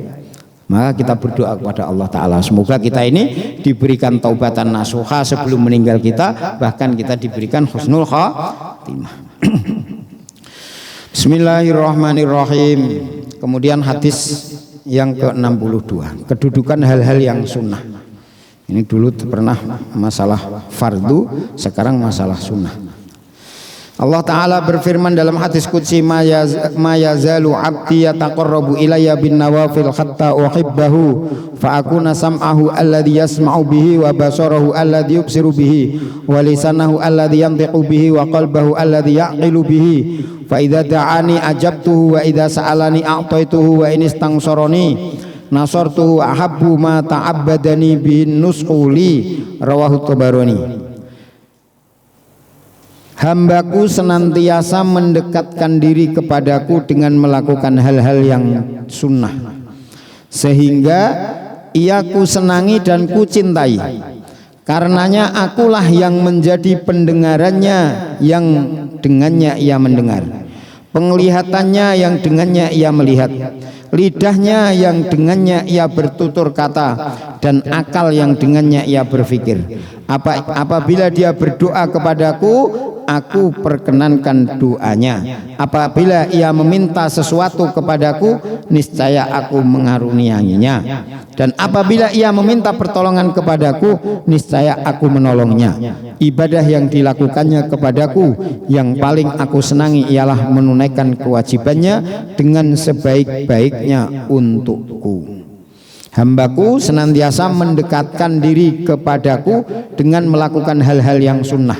Maka kita berdoa kepada Allah Ta'ala, semoga kita ini diberikan taubatan nasuha sebelum meninggal kita, bahkan kita diberikan husnul khatimah. Bismillahirrahmanirrahim. Kemudian hadis yang ke-62, kedudukan hal-hal yang sunnah. Ini dulu pernah masalah fardu, sekarang masalah sunnah. Allah Ta'ala berfirman dalam hadis qudsi, ma yazalu abdi yataqarrabu ilayya bin nawafil hatta uhibbahu fa akuna sam'ahu alladhi yasma'u bihi wa basarahu alladhi yubsiru bihi wa lisanahu alladhi yantiqu bihi wa qalbahu alladhi yaqilu bihi fa idza da'ani ajabtuhu wa idza sa'alani a'taituhu wa in istansarani nasartuhu ahabbu ma ta'abbadani bin nusquli. Rawahu Tabarani. Hambaku senantiasa mendekatkan diri kepadaku dengan melakukan hal-hal yang sunnah, sehingga ia ku senangi dan ku cintai. Karenanya akulah yang menjadi pendengarannya yang dengannya ia mendengar, penglihatannya yang dengannya ia melihat, lidahnya yang dengannya ia bertutur kata, dan akal yang dengannya ia berpikir. Apabila dia berdoa kepadaku, aku perkenankan doanya. Apabila ia meminta sesuatu kepadaku, niscaya aku mengaruniainya. Dan apabila ia meminta pertolongan kepadaku, niscaya aku menolongnya. Ibadah yang dilakukannya kepadaku yang paling aku senangi ialah menunaikan kewajibannya dengan sebaik-baiknya untukku. Hambaku senantiasa mendekatkan diri kepadaku dengan melakukan hal-hal yang sunnah,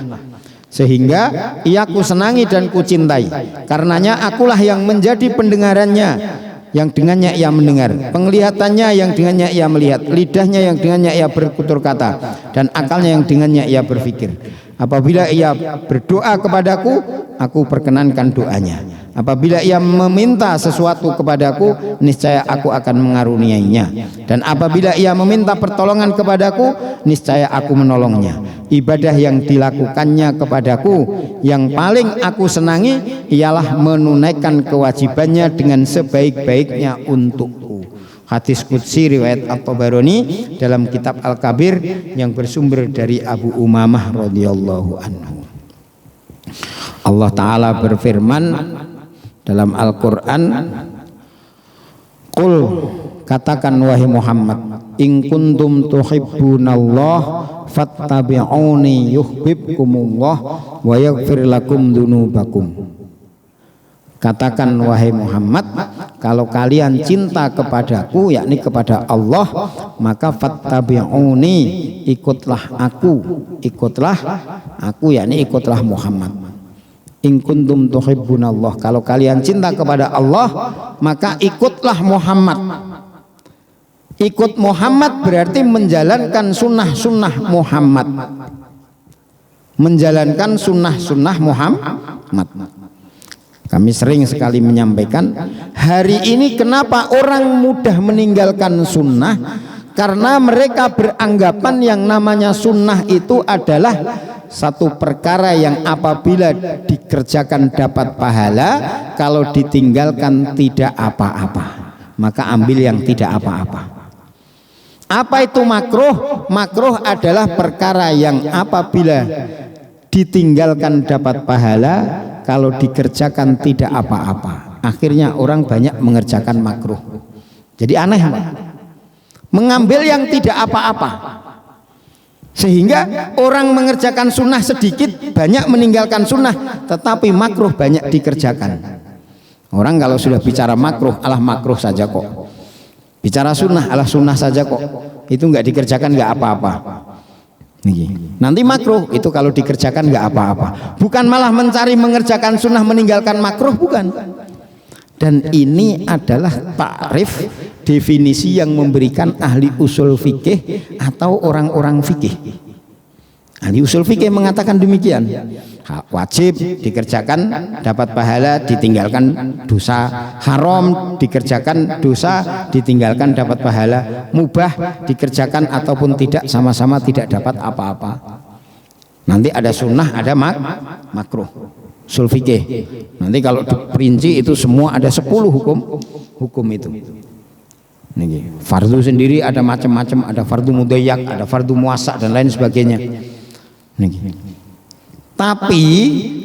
sehingga ia ku senangi dan ku cintai. Karenanya akulah yang menjadi pendengarannya yang dengannya ia mendengar, penglihatannya yang dengannya ia melihat, lidahnya yang dengannya ia bertutur kata, dan akalnya yang dengannya ia berpikir. Apabila ia berdoa kepadaku, aku perkenankan doanya. Apabila ia meminta sesuatu kepadaku, niscaya aku akan mengaruniainya. Dan apabila ia meminta pertolongan kepadaku, niscaya aku menolongnya. Ibadah yang dilakukannya kepadaku yang paling aku senangi ialah menunaikan kewajibannya dengan sebaik-baiknya untukku. Hadis qudsi riwayat At-Tabarani dalam kitab Al-Kabir yang bersumber dari Abu Umamah radhiyallahu anhu. Allah Ta'ala berfirman dalam Al-Quran, Qul, katakan wahai Muhammad, in kuntum tuhibbunallah fattabi'uni yuhibbukumullah wa yaghfir lakum dzunubakum. Katakan wahai Muhammad, kalau kalian cinta kepadaku, yakni kepada Allah, maka fattabi'uni, ikutlah aku, yakni ikutlah Muhammad. In kuntum tuhibbunallah, kalau kalian cinta kepada Allah, maka ikutlah Muhammad. Ikut Muhammad berarti menjalankan sunnah-sunnah Muhammad, menjalankan sunnah-sunnah Muhammad. Kami sering sekali menyampaikan, hari ini kenapa orang mudah meninggalkan sunnah? Karena mereka beranggapan yang namanya sunnah itu adalah satu perkara yang apabila dikerjakan dapat pahala, kalau ditinggalkan tidak apa-apa. Maka ambil yang tidak apa-apa. Apa itu makruh? Makruh adalah perkara yang apabila ditinggalkan dapat pahala, kalau dikerjakan tidak apa-apa. Akhirnya orang banyak mengerjakan makruh. Jadi aneh, Pak. Mengambil yang tidak apa-apa, sehingga orang mengerjakan sunnah sedikit, banyak meninggalkan sunnah, tetapi makruh banyak dikerjakan. Orang kalau sudah bicara makruh, alah makruh saja kok. Bicara sunnah, alah sunnah saja kok. Itu nggak dikerjakan nggak apa-apa. Nanti makruh itu kalau dikerjakan nggak apa-apa, bukan malah mencari mengerjakan sunnah meninggalkan makruh, bukan. Dan ini adalah takrif, definisi yang memberikan ahli usul fikih atau orang-orang fikih. Ahli usul fikih mengatakan demikian, wajib dikerjakan dapat pahala, ditinggalkan dosa, haram dikerjakan dosa, ditinggalkan dapat pahala, mubah dikerjakan ataupun tidak sama-sama tidak dapat apa-apa. Nanti ada sunnah, ada makruh. Usul fikih nanti kalau diperinci itu semua ada 10 hukum itu. Nih, fardu sendiri ada macam-macam, ada fardu mudayyak, ada fardu muwassa dan lain sebagainya. Nih. Tapi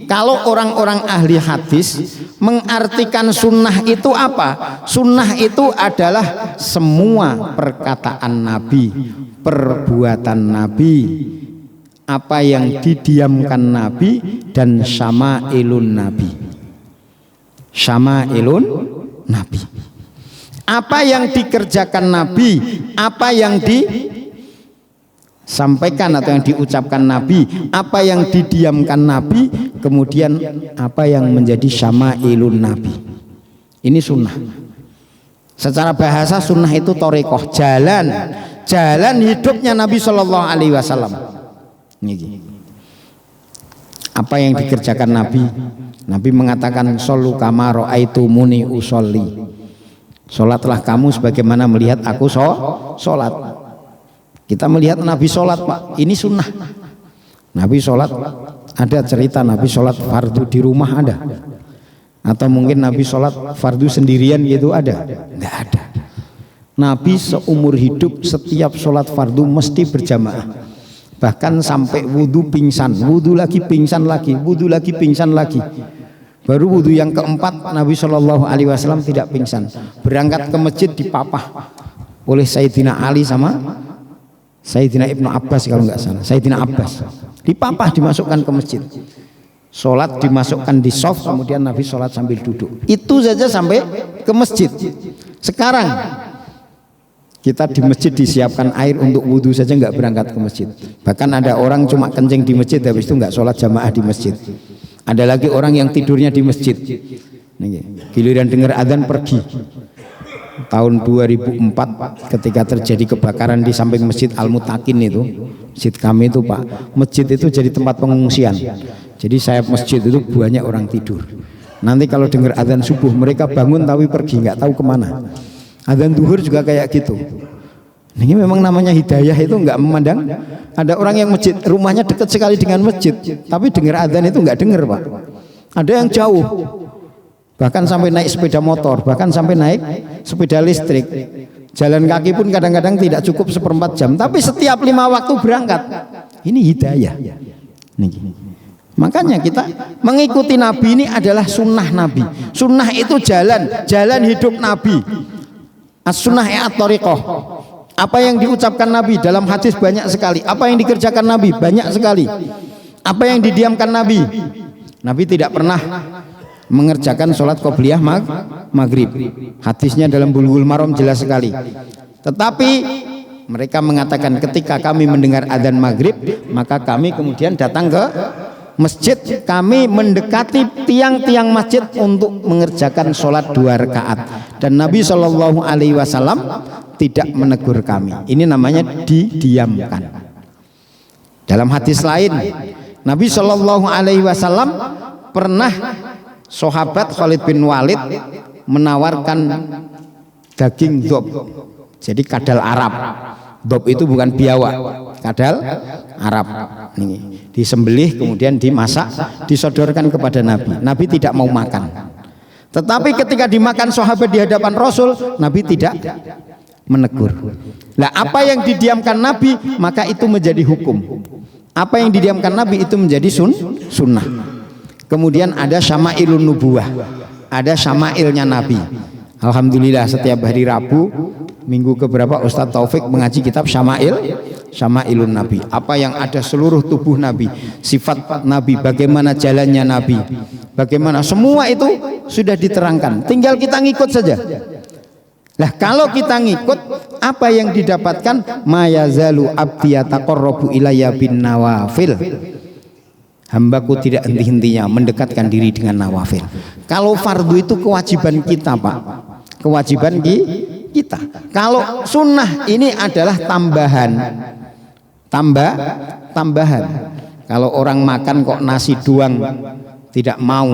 kalau orang-orang ahli hadis mengartikan sunnah itu apa? Sunnah itu adalah semua perkataan Nabi, perbuatan Nabi, apa yang didiamkan Nabi, dan syama'ilun Nabi. Syama'ilun Nabi, apa yang dikerjakan Nabi, apa yang disampaikan atau yang diucapkan Nabi, apa yang didiamkan Nabi, kemudian apa yang menjadi syama'ilun Nabi. Ini sunnah. Secara bahasa sunnah itu thariqah, jalan hidupnya Nabi Shallallahu Alaihi Wasallam. Apa yang dikerjakan Nabi? Nabi mengatakan shollu kama ra'aitumuni usolli. Sholatlah kamu sebagaimana melihat aku sholat. Kita melihat Nabi sholat, Pak, ini sunnah. Nabi sholat, ada cerita Nabi sholat fardu di rumah ada, atau mungkin Nabi sholat fardu sendirian gitu ada? Nggak ada. Nabi seumur hidup setiap sholat fardu mesti berjamaah. Bahkan sampai wudhu pingsan, wudhu lagi pingsan lagi, wudhu lagi pingsan lagi. Baru wudhu yang keempat Nabi Shallallahu Alaihi Wasallam tidak pingsan. Berangkat ke masjid dipapah oleh Sayyidina Ali sama Sayyidina Ibnu Abbas kalau nggak salah. Sayyidina Abbas dipapah, dimasukkan ke masjid. Sholat dimasukkan di soft, kemudian Nabi sholat sambil duduk. Itu saja sampai ke masjid. Sekarang kita di masjid disiapkan air untuk wudhu saja nggak berangkat ke masjid. Bahkan ada orang cuma kencing di masjid, habis itu nggak sholat jamaah di masjid. Ada lagi orang yang tidurnya di masjid. Giliran dengar adzan pergi. Tahun 2004 ketika terjadi kebakaran di samping Masjid Al-Mutakin itu, masjid kami itu, Pak, masjid itu jadi tempat pengungsian. Jadi sayap masjid itu banyak orang tidur. Nanti kalau dengar adzan subuh mereka bangun tapi pergi, nggak tahu kemana. Adzan duhur juga kayak gitu. Ini memang namanya hidayah itu nggak memandang. Ada orang yang masjid rumahnya dekat sekali dengan masjid, tapi dengar adzan itu nggak dengar, Pak. Ada yang jauh, bahkan sampai naik sepeda motor, bahkan sampai naik sepeda listrik. Jalan kaki pun kadang-kadang tidak cukup 1/4 jam, tapi setiap 5 waktu berangkat. Ini hidayah. Makanya kita mengikuti Nabi ini adalah sunnah Nabi. Sunnah itu jalan hidup Nabi. As-sunnah at-thariqah. Apa yang diucapkan Nabi dalam hadis banyak sekali. Apa yang dikerjakan Nabi banyak sekali. Apa yang didiamkan Nabi. Nabi tidak pernah mengerjakan sholat qobliyah maghrib. Hadisnya dalam Bulughul Maram jelas sekali. Tetapi mereka mengatakan ketika kami mendengar adzan maghrib, maka kami kemudian datang ke masjid, kami mendekati tiang-tiang masjid untuk mengerjakan sholat 2 rakaat, dan Nabi Shallallahu Alaihi Wasallam tidak menegur kami. Ini namanya didiamkan. Dalam hadis lain, Nabi Shallallahu Alaihi Wasallam pernah sahabat Khalid bin Walid menawarkan daging dob, jadi kadal Arab. Dob itu bukan biawak, kadal Arab. Ini disembelih kemudian dimasak, disodorkan kepada Nabi. Nabi tidak mau makan. Tetapi ketika dimakan sahabat di hadapan Rasul, Nabi tidak menegur. Nah, apa yang didiamkan Nabi maka itu menjadi hukum. Apa yang didiamkan Nabi itu menjadi sunnah. Kemudian ada syama'ilun nubuwah, ada syama'ilnya Nabi. Alhamdulillah setiap hari Rabu minggu keberapa Ustadz Taufik mengaji kitab Syama'ilun Nabi. Apa yang ada seluruh tubuh Nabi, sifat Nabi, bagaimana jalannya Nabi, bagaimana semua itu sudah diterangkan. Tinggal kita ngikut saja. Lah kalau kita ngikut, apa yang didapatkan? Mayazalu abdi yataqarrabu ilayya bin nawafil. Hambaku tidak henti-hentinya mendekatkan diri dengan nawafil. Kalau fardu itu kewajiban kita, Pak. Kewajiban kita. Kalau sunnah ini adalah tambahan. Tambahan. Kalau orang makan kok nasi doang tidak mau,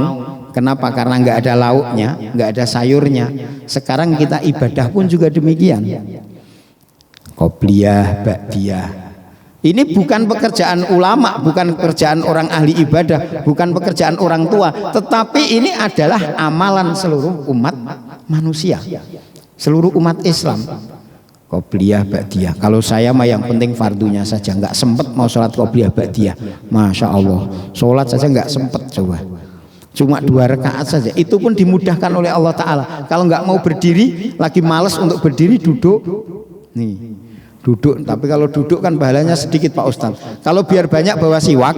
kenapa? Karena nggak ada lauknya, nggak ada sayurnya. Sekarang kita ibadah pun juga demikian. Qobliyah, ba'diyah. Ini bukan pekerjaan ulama, bukan pekerjaan orang ahli ibadah, bukan pekerjaan orang tua, tetapi ini adalah amalan seluruh umat manusia, seluruh umat Islam. Qobliyah, ba'diyah. Kalau saya mah yang penting fardunya saja, nggak sempet mau sholat qobliyah, ba'diyah. Masya Allah, sholat saja nggak sempet, coba. Cuma 2 rakaat saja, itu pun dimudahkan oleh Allah Ta'ala. Kalau nggak mau berdiri, lagi males untuk berdiri, duduk. Nih, duduk. Tapi kalau duduk kan pahalanya sedikit, Pak Ustadz. Kalau biar banyak bawa siwak,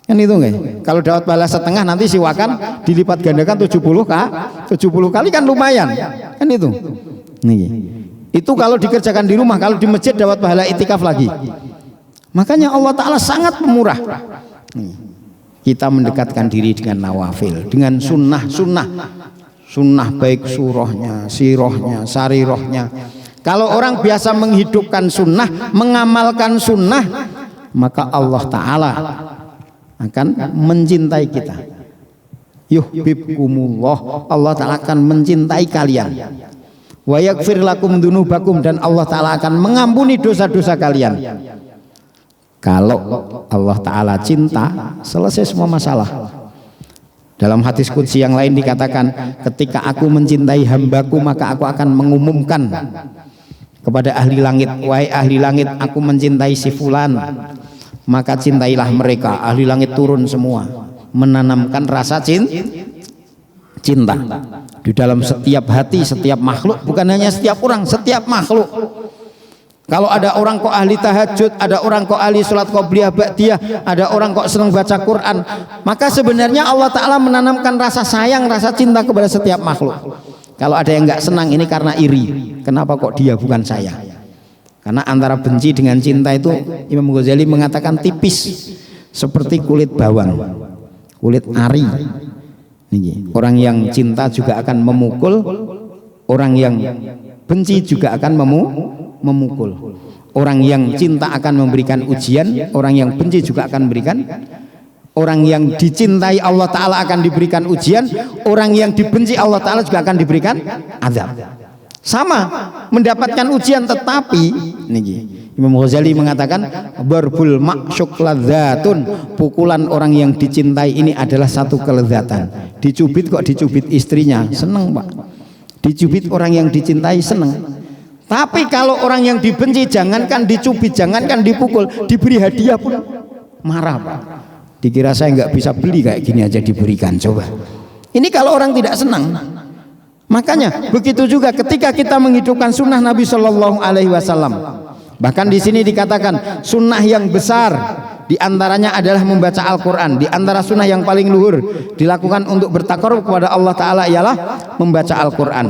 kan itu nggak? Kalau dapat pahala setengah, nanti siwakan dilipat gandakan 70 kali kan lumayan, kan itu. Nih. Itu kalau dikerjakan di rumah, kalau di masjid dapat pahala itikaf lagi. Makanya Allah Ta'ala sangat pemurah. Kita mendekatkan diri dengan nawafil, dengan sunnah baik surahnya, sirahnya, sarirohnya. Kalau orang biasa menghidupkan sunnah, mengamalkan sunnah, maka Allah Ta'ala akan mencintai kita. Yuhibbukumullah, Allah Ta'ala akan mencintai kalian. Wa yaghfir lakum dzunubakum, dan Allah Ta'ala akan mengampuni dosa-dosa kalian. Kalau Allah Ta'ala cinta, selesai semua masalah. Dalam hadis qudsi yang lain dikatakan, ketika aku mencintai hambaku, maka aku akan mengumumkan kepada ahli langit, wahai ahli langit, aku mencintai si fulan, maka cintailah mereka. Ahli langit turun semua, menanamkan rasa cinta di dalam setiap hati, setiap makhluk, bukan hanya setiap orang, setiap makhluk. Kalau ada orang kok ahli tahajud, ada orang kok ahli sholat qobliyah ba'diyah, ada orang kok senang baca Quran, maka sebenarnya Allah Ta'ala menanamkan rasa sayang, rasa cinta kepada setiap makhluk. Kalau ada yang nggak senang, ini karena iri, kenapa kok dia bukan saya? Karena antara benci dengan cinta itu, Imam Ghazali mengatakan tipis, seperti kulit bawang, kulit ari. Orang yang cinta juga akan memukul, orang yang benci juga akan memukul. Orang yang cinta akan memberikan ujian, orang yang benci juga akan memberikan. Orang yang dicintai Allah Ta'ala akan diberikan ujian, orang yang dibenci Allah Ta'ala juga akan diberikan azab. Sama, mendapatkan ujian, tetapi Imam Ghazali mengatakan barbul ma'syuq ladzatun, pukulan orang yang dicintai ini adalah satu kelezatan. Dicubit kok dicubit istrinya, seneng Pak. Dicubit orang yang dicintai, seneng. Tapi kalau orang yang dibenci, jangankan dicubit, jangankan dipukul, diberi hadiah pun marah Pak. Dikira saya nggak bisa beli, kayak gini aja diberikan, coba. Ini kalau orang tidak senang. Makanya begitu juga ketika kita menghidupkan sunnah Nabi Shallallahu Alaihi Wasallam. Bahkan di sini dikatakan sunnah yang besar diantaranya adalah membaca Al-Quran. Di antara sunnah yang paling luhur dilakukan untuk bertakarrub kepada Allah Ta'ala ialah membaca Al-Quran.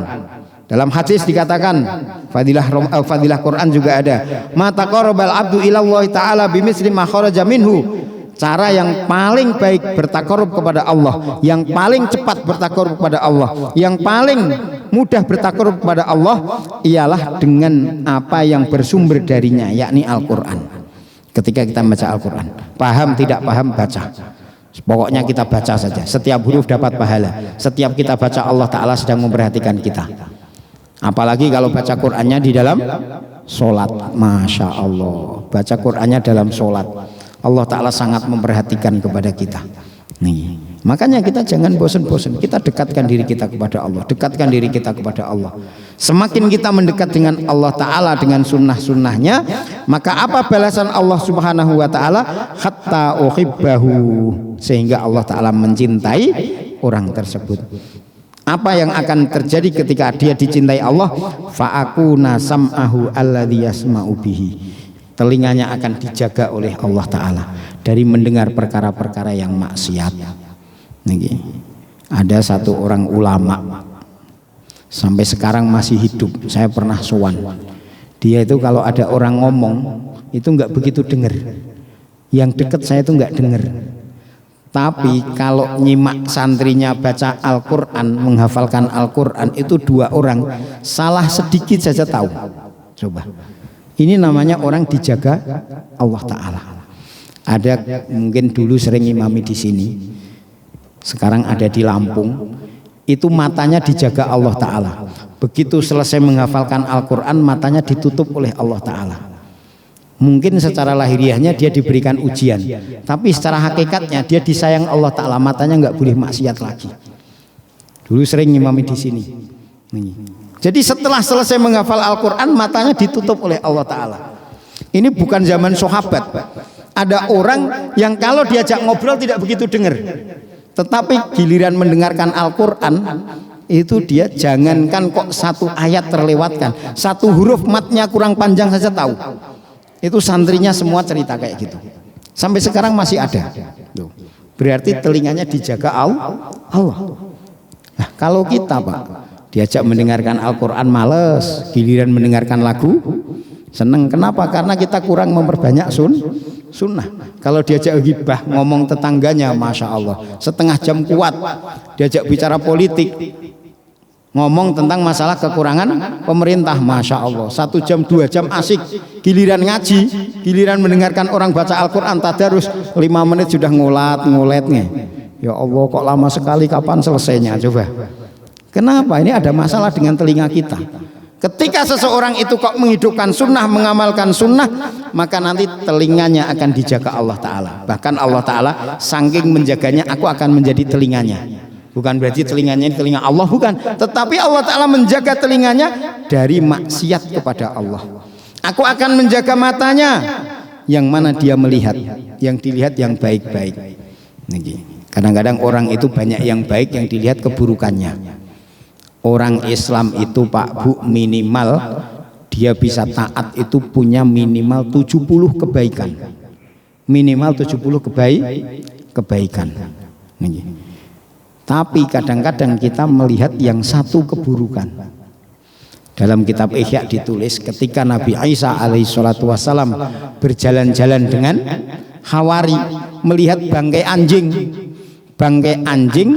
Dalam hadis dikatakan fadilah Quran juga ada. Ma taqarrabal abdu ilallahi ta'ala bimisli ma kharaja minhu. Cara yang paling baik bertakarrub kepada Allah, yang paling cepat bertakarrub kepada Allah, yang paling mudah bertakarrub kepada Allah ialah dengan apa yang bersumber darinya, yakni Al-Quran. Ketika kita membaca Al-Quran, paham tidak paham baca, pokoknya kita baca saja. Setiap huruf dapat pahala. Setiap kita baca, Allah Ta'ala sedang memperhatikan kita. Apalagi kalau baca Qurannya di dalam sholat, Masya Allah, baca Qurannya dalam sholat, Allah Ta'ala sangat memperhatikan kepada kita. Nih, makanya kita jangan bosan-bosan, kita dekatkan diri kita kepada Allah, dekatkan diri kita kepada Allah. Semakin kita mendekat dengan Allah Ta'ala dengan sunnah-sunnahnya, maka apa balasan Allah Subhanahu Wa Ta'ala? Hatta uhibbahu, sehingga Allah Ta'ala mencintai orang tersebut. Apa yang akan terjadi ketika dia dicintai Allah? Fa'akuna sam'ahu alladhi yasma'u bihi, telinganya akan dijaga oleh Allah Ta'ala dari mendengar perkara-perkara yang maksiat. Ada satu orang ulama sampai sekarang masih hidup. Saya pernah sowan. Dia itu kalau ada orang ngomong itu nggak begitu dengar. Yang deket saya itu nggak dengar. Tapi kalau nyimak santrinya baca Al-Quran, menghafalkan Al-Quran, itu 2 orang salah sedikit saja tahu. Coba, ini namanya orang dijaga Allah Ta'ala. Ada mungkin dulu sering imami di sini, sekarang ada di Lampung, itu matanya dijaga Allah Ta'ala. Begitu selesai menghafalkan Al-Quran, matanya ditutup oleh Allah Ta'ala. Mungkin secara lahiriahnya dia diberikan ujian, tapi secara hakikatnya dia disayang Allah Ta'ala, matanya nggak boleh maksiat lagi. Dulu sering ngimami di sini. Jadi setelah selesai menghafal Al-Quran, matanya ditutup oleh Allah Ta'ala. Ini bukan zaman sahabat. Ada orang yang kalau diajak ngobrol tidak begitu dengar, tetapi giliran mendengarkan Al-Quran itu dia jangankan kok satu ayat terlewatkan, satu huruf matnya kurang panjang saja tahu. Itu santrinya semua cerita kayak gitu. Sampai sekarang masih ada. Berarti telinganya dijaga Allah. Nah, kalau kita Pak diajak mendengarkan Al-Quran males, giliran mendengarkan lagu seneng. Kenapa? Karena kita kurang memperbanyak sunnah. Kalau diajak ghibah ngomong tetangganya, Masya Allah, setengah jam kuat. Diajak bicara politik, ngomong tentang masalah kekurangan pemerintah, Masya Allah, 1 jam 2 jam asik. Giliran ngaji, giliran mendengarkan orang baca Al-Quran tadarus 5 menit sudah nguletnya. Ya Allah, kok lama sekali, kapan selesainya? Coba, kenapa? Ini ada masalah dengan telinga kita. Ketika seseorang itu kok menghidupkan sunnah, mengamalkan sunnah, maka nanti telinganya akan dijaga Allah Ta'ala. Bahkan Allah Ta'ala saking menjaganya, aku akan menjadi telinganya. Bukan berarti telinganya ini telinga Allah, bukan. Tetapi Allah Ta'ala menjaga telinganya dari maksiat kepada Allah. Aku akan menjaga matanya, yang mana dia melihat, yang dilihat yang baik-baik. Kadang-kadang orang itu banyak yang baik, yang dilihat keburukannya. Orang Islam itu Pak Bu, minimal dia bisa taat itu punya minimal 70 kebaikan. Minimal 70 kebaikan. Tapi kadang-kadang kita melihat yang satu keburukan. Dalam kitab Ihya ditulis ketika Nabi Isa alaihissalatu wassalam berjalan-jalan dengan Hawari, melihat bangkai anjing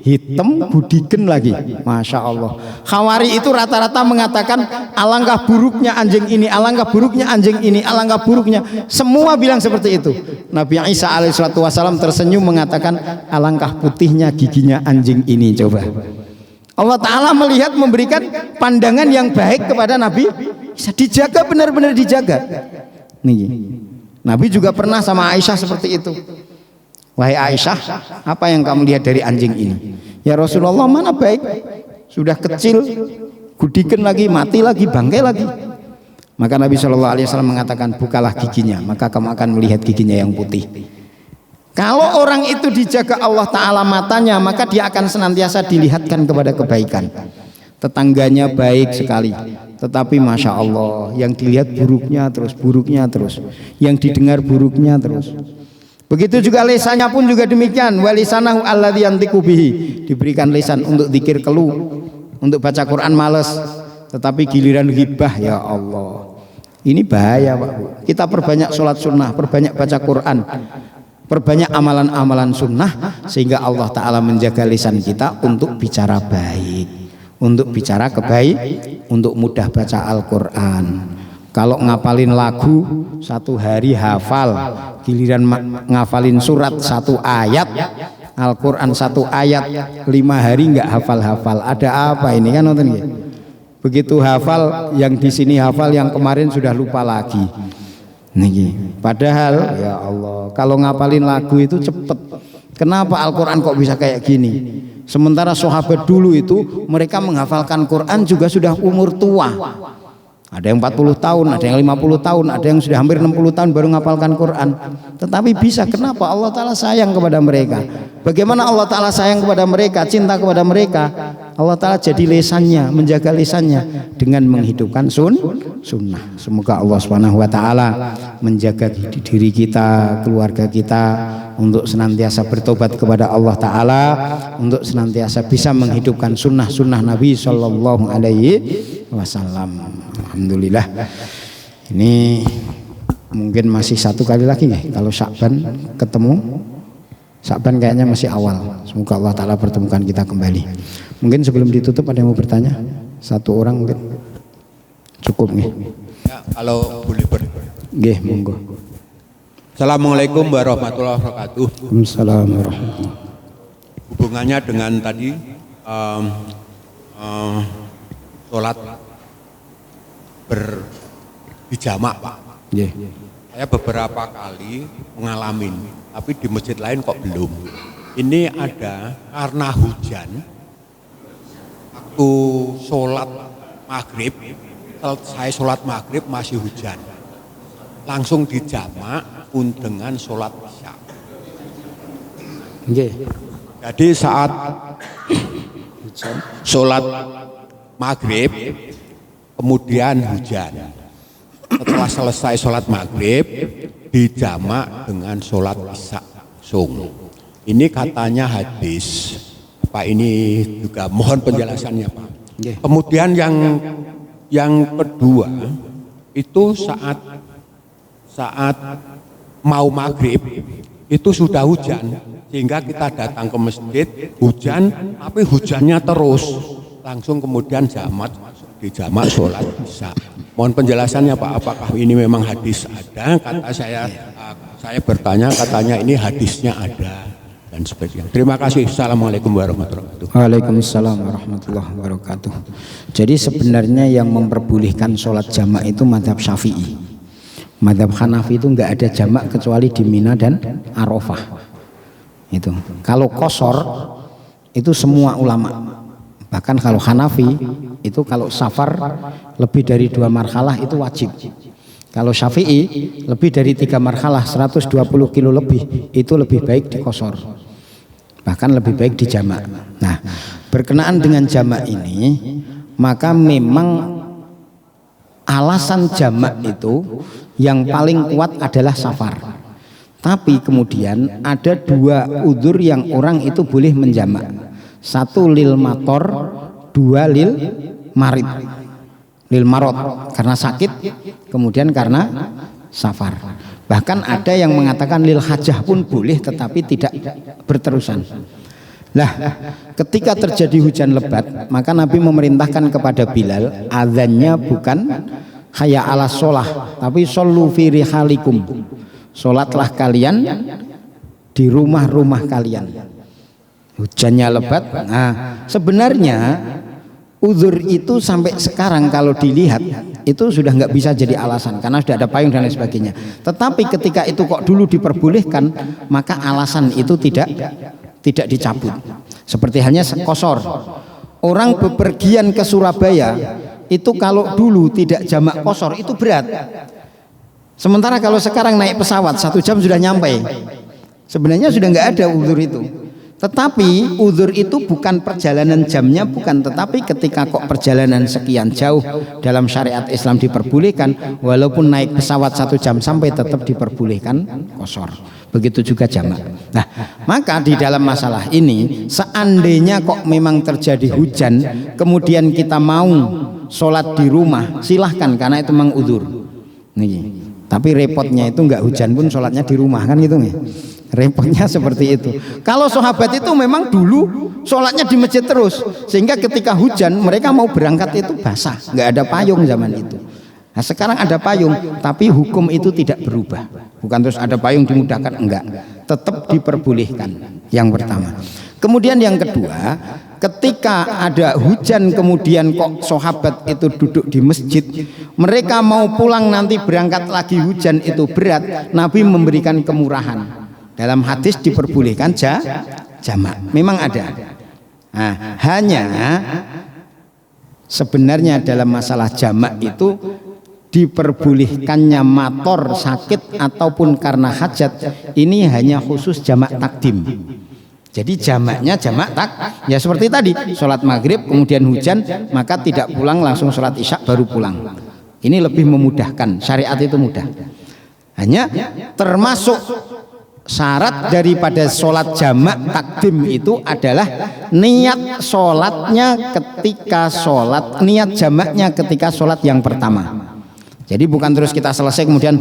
hitam budigen lagi, Masya Allah. Hawari itu rata-rata mengatakan alangkah buruknya anjing ini, alangkah buruknya anjing ini, alangkah buruknya. Semua bilang seperti itu. Nabi Isa alaihissalatu wassalam tersenyum mengatakan alangkah putihnya giginya anjing ini. Coba, Allah Ta'ala melihat, memberikan pandangan yang baik kepada Nabi Isa, dijaga, benar-benar dijaga. Nabi juga pernah sama Aisyah seperti itu. Wahai Aisyah, apa yang kamu lihat dari anjing ini? Ya Rasulullah, mana baik? Sudah kecil, gudikan lagi, mati lagi, bangkai lagi. Maka Nabi SAW mengatakan, bukalah giginya, maka kamu akan melihat giginya yang putih. Kalau orang itu dijaga Allah Ta'ala matanya, maka dia akan senantiasa dilihatkan kepada kebaikan. Tetangganya baik sekali, tetapi Masya Allah, yang dilihat buruknya terus, yang didengar buruknya terus. Begitu juga lisannya pun juga demikian. Walisanahu alladzi yantiqu bihi, diberikan lisan untuk zikir keluh, untuk baca Quran males, tetapi giliran ghibah, ya Allah, ini bahaya Pak Bu. Kita perbanyak sholat sunnah, perbanyak baca Quran, perbanyak amalan-amalan sunnah, sehingga Allah Ta'ala menjaga lisan kita untuk bicara baik, untuk bicara kebaik, untuk mudah baca Al-Quran. Kalau ngapalin lagu 1 hari hafal, giliran ngafalin surat 1 ayat, Al-Quran 1 ayat 5 hari nggak hafal-hafal. Ada apa ini kan nonton ya? Begitu hafal, yang di sini hafal, yang kemarin sudah lupa lagi. Padahal ya Allah, kalau ngapalin lagu itu cepet. Kenapa Al-Quran kok bisa kayak gini? Sementara sahabat dulu itu mereka menghafalkan Quran juga sudah umur tua. Ada yang 40 tahun, ada yang 50 tahun, ada yang sudah hampir 60 tahun baru menghafalkan Quran. Tetapi bisa, kenapa? Allah Ta'ala sayang kepada mereka. Bagaimana Allah Ta'ala sayang kepada mereka, cinta kepada mereka? Allah Ta'ala jadi lisannya, menjaga lisannya dengan menghidupkan sunnah. Semoga Allah Subhanahu wa Ta'ala menjaga diri kita, keluarga kita, untuk senantiasa bertobat kepada Allah Ta'ala, untuk senantiasa bisa menghidupkan sunnah-sunnah Nabi Sallallahu Alaihi Wasallam. Alhamdulillah. Ini mungkin masih satu kali lagi nih kalau Sya'ban ketemu. Sya'ban kayaknya masih awal. Semoga Allah Ta'ala pertemukan kita kembali. Mungkin sebelum ditutup ada yang mau bertanya? Satu orang mungkin cukup nih. Ya, kalau boleh Nggih, monggo. Assalamualaikum warahmatullahi wabarakatuh. Waalaikumsalam warahmatullahi. Hubungannya dengan tadi sholat berjamak, Pak. Nggih. Saya beberapa kali mengalami, tapi di masjid lain kok belum. Ini ada karena hujan. Waktu sholat maghrib, selesai sholat maghrib masih hujan. Langsung dijamak dengan sholat isya. Nggih. Jadi saat sholat maghrib, kemudian hujan. Setelah selesai sholat maghrib, dijamak dengan sholat isya langsung. Ini katanya hadis. Pak, ini juga mohon penjelasannya, Pak. Nggih. Kemudian yang kedua itu saat mau maghrib itu sudah hujan, sehingga kita datang ke masjid hujan, tapi hujannya terus, langsung kemudian dijamak sholat isya. Mohon penjelasannya, Pak, apakah ini memang hadis ada? Kata saya bertanya, katanya ini hadisnya ada dan sebagainya. Terima kasih. Assalamualaikum warahmatullahi wabarakatuh. Waalaikumsalam warahmatullahi wabarakatuh. Jadi sebenarnya yang memperbolehkan sholat jamak itu mazhab Syafi'i. Mazhab Hanafi itu enggak ada jamak kecuali di Mina dan Arafah. Itu. Kalau qashar itu semua ulama. Bahkan kalau Hanafi itu kalau safar lebih dari 2 marhalah itu wajib. Kalau Syafi'i lebih dari 3 marhalah 120 kilo lebih itu lebih baik diqashar. Bahkan lebih baik dijamak. Nah, berkenaan dengan jamak ini, maka memang alasan jamak itu yang paling kuat adalah safar. Tapi kemudian ada 2 udzur yang orang itu boleh menjamak. 1 lil mator, 2 lil marid. Lil marot karena sakit, kemudian karena safar. Bahkan ada yang mengatakan lil hajah pun boleh tetapi tidak berterusan. Lah, ketika terjadi hujan lebat, maka Nabi memerintahkan kepada Bilal, azannya bukan hayya ala sholah, tapi shollu fi rihalikum. Sholatlah kalian di rumah-rumah kalian. Hujannya lebat. Nah, sebenarnya uzur itu sampai sekarang kalau dilihat itu sudah nggak bisa jadi alasan karena sudah ada payung dan lain sebagainya. Tetapi ketika itu kok dulu diperbolehkan, maka alasan itu tidak dicabut. Seperti halnya qashar. Orang bepergian ke Surabaya itu kalau dulu tidak jamak qashar itu berat. Sementara kalau sekarang naik pesawat 1 jam sudah nyampe. Sebenarnya sudah nggak ada uzur itu. Tetapi uzur itu bukan perjalanan jamnya, bukan, tetapi ketika kok perjalanan sekian jauh dalam syariat Islam diperbolehkan, walaupun naik pesawat 1 jam sampai tetap diperbolehkan qashar. Begitu juga jamak. Nah, maka di dalam masalah ini, seandainya kok memang terjadi hujan, kemudian kita mau sholat di rumah, silahkan karena itu memang uzur. Nih. Tapi repotnya itu nggak hujan pun sholatnya di rumah kan gitu nih. Repotnya seperti itu. Kalau sahabat itu memang dulu sholatnya di masjid terus, sehingga ketika hujan mereka mau berangkat itu basah, nggak ada payung zaman itu. Nah, sekarang ada payung, tapi hukum itu tidak berubah. Bukan terus ada payung dimudahkan, enggak. Tetap diperbolehkan. Yang pertama. Kemudian yang kedua, ketika ada hujan kemudian kok sahabat itu duduk di masjid, mereka mau pulang nanti berangkat lagi hujan itu berat, Nabi memberikan kemurahan. Dalam hadis diperbolehkan jamak. Memang ada. Nah, hanya sebenarnya dalam masalah jamak itu diperbolehkannya mator, sakit ataupun karena hajat ini hanya khusus jamak takdim. Jadi jamaknya jamak ya seperti tadi sholat maghrib kemudian hujan, maka tidak pulang langsung sholat isya baru pulang. Ini lebih memudahkan, syariat itu mudah. Hanya termasuk syarat daripada sholat jamak takdim itu adalah niat sholatnya ketika sholat, niat jamaknya ketika sholat yang pertama. Jadi bukan terus kita selesai kemudian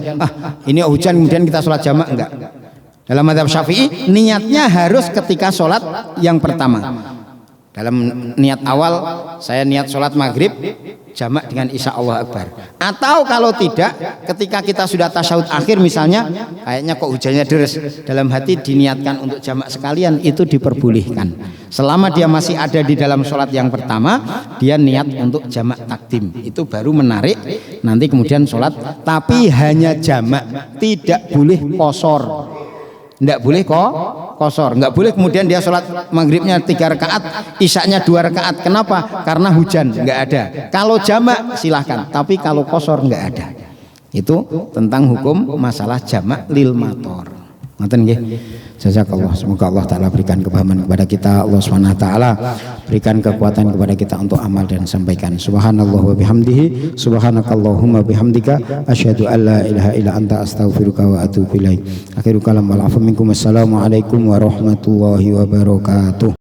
ini hujan kemudian kita sholat jamak, enggak. Dalam mazhab Syafi'i niatnya harus ketika sholat yang pertama. Dalam niat awal saya niat sholat maghrib jamak dengan isya Allah Akbar. Atau kalau tidak ketika kita sudah tasyahud akhir misalnya kayaknya kok hujannya deres, dalam hati diniatkan untuk jamak sekalian, itu diperbolehkan. Selama dia masih ada di dalam sholat yang pertama dia niat untuk jamak takdim, itu baru menarik nanti kemudian sholat. Tapi hanya jamak, tidak boleh qashar. Tidak boleh kosor, nggak boleh kemudian dia sholat maghribnya 3 rakaat, isyaknya 2 rakaat. Kenapa? Karena hujan, nggak ada. Kalau jamak silahkan, tapi kalau kosor nggak ada. Itu tentang hukum masalah jamak lil mator. Ngoten nggih. Jazakallah. Semoga Allah Ta'ala berikan kepahaman kepada kita. Allah SWT berikan kekuatan kepada kita untuk amal dan sampaikan. Subhanallah wa bihamdihi, subhanakallahumma bihamdika, asyhadu an la ilaha illa anta, astaghfiruka wa atubu ilaik. Akhirul kalam wal afu minkum. Assalamualaikum warahmatullahi wabarakatuh.